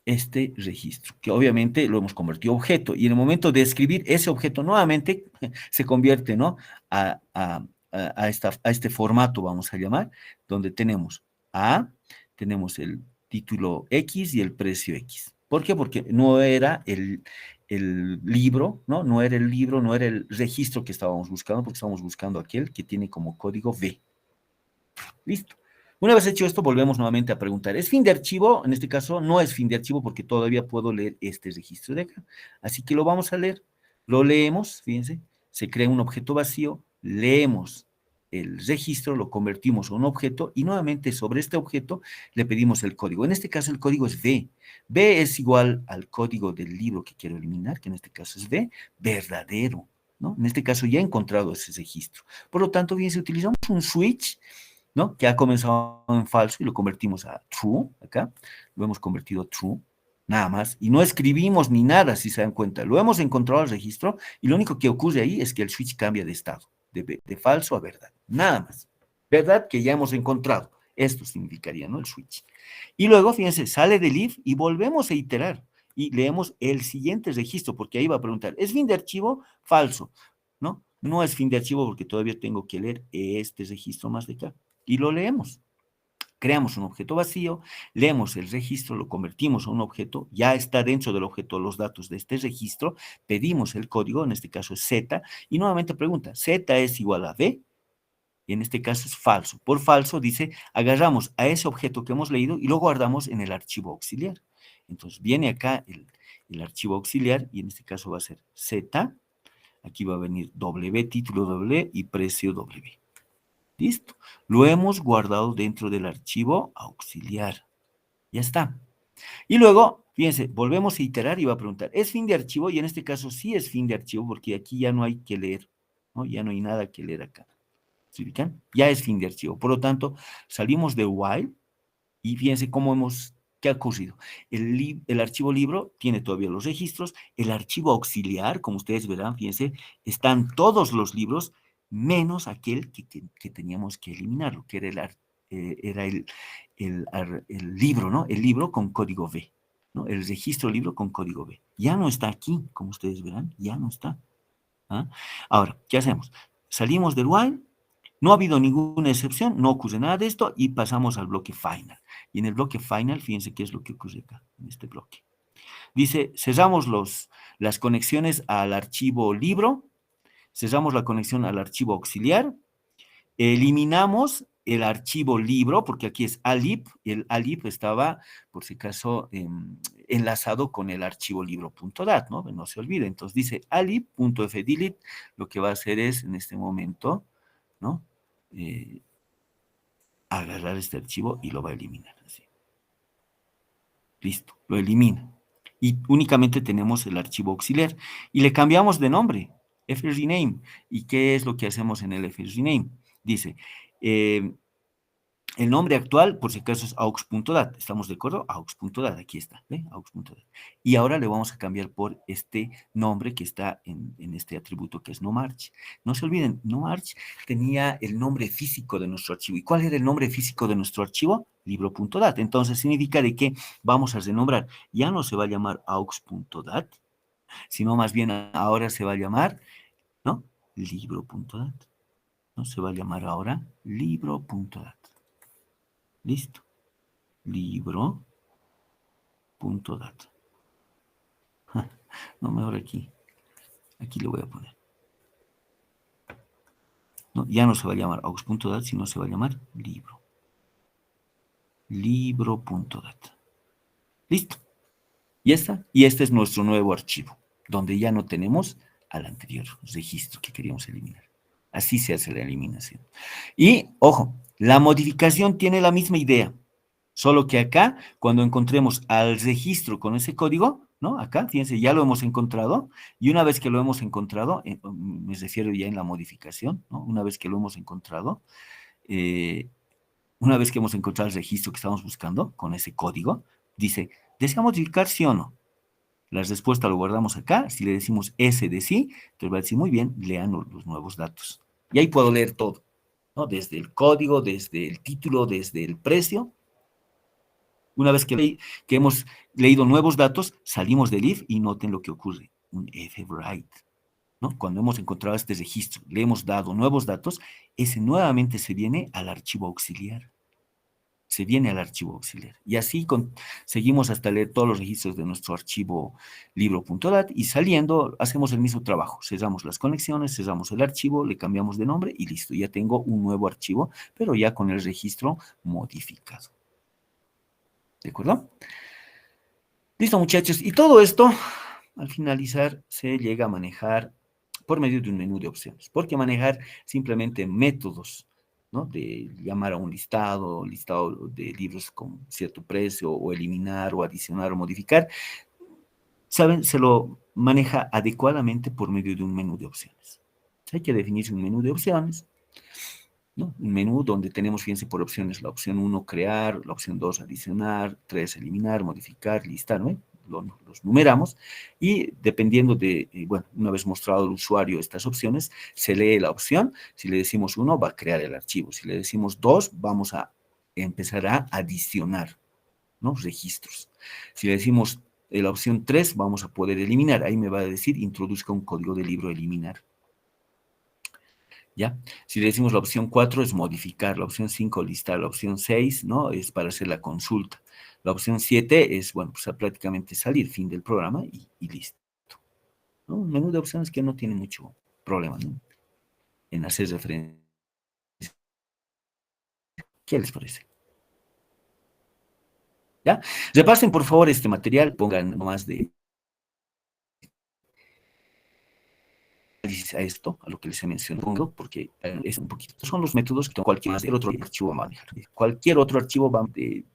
este registro, que obviamente lo hemos convertido a objeto, y en el momento de escribir ese objeto nuevamente se convierte, ¿no? a este formato, vamos a llamar, donde tenemos tenemos el título X y el precio X. ¿Por qué? Porque no era el libro, ¿no? No era el libro, no era el registro que estábamos buscando, porque estábamos buscando aquel que tiene como código V. Listo. Una vez hecho esto, volvemos nuevamente a preguntar, ¿es fin de archivo? En este caso, no es fin de archivo porque todavía puedo leer este registro de acá. Así que lo vamos a leer. Lo leemos, fíjense, se crea un objeto vacío, leemos el registro, lo convertimos a un objeto y nuevamente sobre este objeto le pedimos el código. En este caso, el código es V. V es igual al código del libro que quiero eliminar, que en este caso es V, verdadero, ¿no? En este caso ya he encontrado ese registro. Por lo tanto, fíjense, utilizamos un switch, ¿no? Que ha comenzado en falso y lo convertimos a true, acá, lo hemos convertido a true, nada más, y no escribimos ni nada, si se dan cuenta, lo hemos encontrado al registro, y lo único que ocurre ahí es que el switch cambia de estado, de falso a verdad, nada más, verdad que ya hemos encontrado, esto significaría, ¿no? El switch. Y luego, fíjense, sale del if y volvemos a iterar, y leemos el siguiente registro, porque ahí va a preguntar, ¿es fin de archivo? Falso, ¿no? No es fin de archivo porque todavía tengo que leer este registro más de acá. Y lo leemos. Creamos un objeto vacío, leemos el registro, lo convertimos a un objeto, ya está dentro del objeto los datos de este registro, pedimos el código, en este caso es Z, y nuevamente pregunta, Z es igual a B, y en este caso es falso. Por falso dice, agarramos a ese objeto que hemos leído y lo guardamos en el archivo auxiliar. Entonces viene acá el archivo auxiliar, y en este caso va a ser Z, aquí va a venir W, título W y precio W. Listo. Lo hemos guardado dentro del archivo auxiliar. Ya está. Y luego, fíjense, volvemos a iterar y va a preguntar, ¿es fin de archivo? Y en este caso sí es fin de archivo porque aquí ya no hay que leer, ¿no? Ya no hay nada que leer acá. ¿Se ubican? Ya es fin de archivo. Por lo tanto, salimos de while y fíjense ¿qué ha ocurrido? El archivo libro tiene todavía los registros, el archivo auxiliar, como ustedes verán, fíjense, están todos los libros, menos aquel que teníamos que eliminarlo, que era el libro, ¿no? El libro con código V, ¿no? El registro libro con código V. Ya no está aquí, como ustedes verán, ya no está. ¿Ah? Ahora, ¿qué hacemos? Salimos del while, no ha habido ninguna excepción, no ocurre nada de esto y pasamos al bloque final. Y en el bloque final, fíjense qué es lo que ocurre acá, en este bloque. Dice, cerramos las conexiones al archivo libro, cerramos la conexión al archivo auxiliar, eliminamos el archivo libro, porque aquí es alib, y el alib estaba, por si acaso, enlazado con el archivo libro.dat, ¿no? No se olvide. Entonces dice alib.fdelete, lo que va a hacer es, en este momento, ¿no? Agarrar este archivo y lo va a eliminar. Así. Listo, lo elimina. Y únicamente tenemos el archivo auxiliar. Y le cambiamos de nombre, frename. ¿Y qué es lo que hacemos en el frename? Dice, el nombre actual, por si acaso, es aux.dat. ¿Estamos de acuerdo? Aux.dat, aquí está, ¿ve? Aux.dat. Y ahora le vamos a cambiar por este nombre que está en este atributo que es nomarch. No se olviden, nomarch tenía el nombre físico de nuestro archivo. ¿Y cuál era el nombre físico de nuestro archivo? Libro.dat. Entonces significa de que vamos a renombrar. Ya no se va a llamar aux.dat, sino más bien ahora se va a llamar, ¿no? Libro.dat. No se va a llamar ahora libro.dat. Listo. Libro.dat. No, mejor aquí. Aquí le voy a poner. No, ya no se va a llamar aux.dat, sino se va a llamar libro. Libro.dat. Listo. Y este es nuestro nuevo archivo, donde ya no tenemos al anterior registro que queríamos eliminar. Así se hace la eliminación. Y, ojo, la modificación tiene la misma idea. Solo que acá, cuando encontremos al registro con ese código, ¿no? Acá, fíjense, ya lo hemos encontrado, y una vez que lo hemos encontrado, me refiero ya en la modificación, ¿no? Una vez que lo hemos encontrado, una vez que hemos encontrado el registro que estamos buscando con ese código, dice, ¿desea modificar sí o no? La respuesta lo guardamos acá, si le decimos S de sí, entonces va a decir, muy bien, lean los nuevos datos. Y ahí puedo leer todo, ¿no? Desde el código, desde el título, desde el precio. Una vez que hemos leído nuevos datos, salimos del if y noten lo que ocurre, un fwrite, ¿no? Cuando hemos encontrado este registro, le hemos dado nuevos datos, ese nuevamente se viene al archivo auxiliar. Se viene al archivo auxiliar. Y así seguimos hasta leer todos los registros de nuestro archivo libro.dat y saliendo hacemos el mismo trabajo. Cerramos las conexiones, cerramos el archivo, le cambiamos de nombre y listo. Ya tengo un nuevo archivo, pero ya con el registro modificado. ¿De acuerdo? Listo, muchachos. Y todo esto, al finalizar, se llega a manejar por medio de un menú de opciones. Porque manejar simplemente métodos, ¿no? De llamar a un listado de libros con cierto precio, o eliminar, o adicionar, o modificar, ¿saben? Se lo maneja adecuadamente por medio de un menú de opciones. Hay que definir un menú de opciones, ¿no? Un menú donde tenemos, fíjense, por opciones, la opción 1, crear, la opción 2, adicionar, 3, eliminar, modificar, listar, ¿no? Los numeramos y dependiendo de, bueno, una vez mostrado al usuario estas opciones, se lee la opción. Si le decimos 1, va a crear el archivo. Si le decimos 2, vamos a empezar a adicionar, ¿no? Registros. Si le decimos la opción 3, vamos a poder eliminar. Ahí me va a decir, introduzca un código de libro eliminar. ¿Ya? Si le decimos la opción 4 es modificar, la opción 5 listar, la opción 6, ¿no? Es para hacer la consulta. La opción 7 es, bueno, pues prácticamente salir, fin del programa y listo. ¿No? Un menú de opciones que no tiene mucho problema, ¿no? En hacer referencia. ¿Qué les parece? ¿Ya? Repasen, por favor, este material, pongan más de a esto, a lo que les he mencionado, porque es un poquito, son los métodos que cualquier otro archivo va a manejar. Cualquier otro archivo va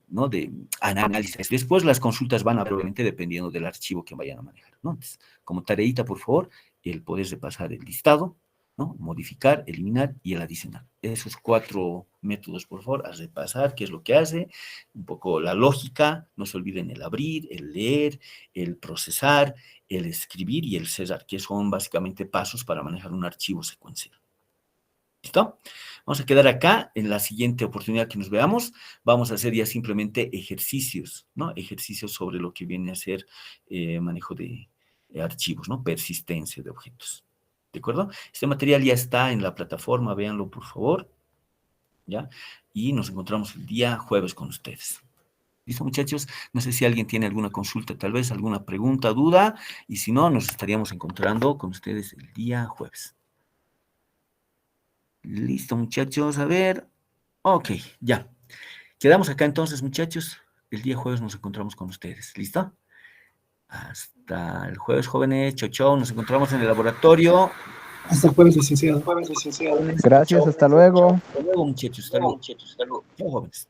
¿no? de análisis. Después las consultas van a, obviamente, dependiendo del archivo que vayan a manejar, ¿no? Entonces, como tareita, por favor, el poder repasar el listado, ¿no? Modificar, eliminar y el adicionar. Esos 4 métodos, por favor, a repasar qué es lo que hace, un poco la lógica, no se olviden el abrir, el leer, el procesar, el escribir y el cerrar, que son básicamente pasos para manejar un archivo secuencial. ¿Listo? Vamos a quedar acá. En la siguiente oportunidad que nos veamos, vamos a hacer ya simplemente ejercicios, ¿no? Ejercicios sobre lo que viene a ser manejo de archivos, ¿no? Persistencia de objetos. ¿De acuerdo? Este material ya está en la plataforma, véanlo por favor, ¿ya? Y nos encontramos el día jueves con ustedes. ¿Listo, muchachos? No sé si alguien tiene alguna consulta, tal vez alguna pregunta, duda, y si no, nos estaríamos encontrando con ustedes el día jueves. Listo, muchachos, a ver. Ok, ya. Quedamos acá entonces, muchachos. El día jueves nos encontramos con ustedes. ¿Listo? Hasta el jueves, jóvenes. Chau, chau. Nos encontramos en el laboratorio. Hasta el jueves, licenciado. Jóvenes, Gracias, chau. hasta luego. Hasta luego, muchachos. Hasta luego. Chau, jóvenes.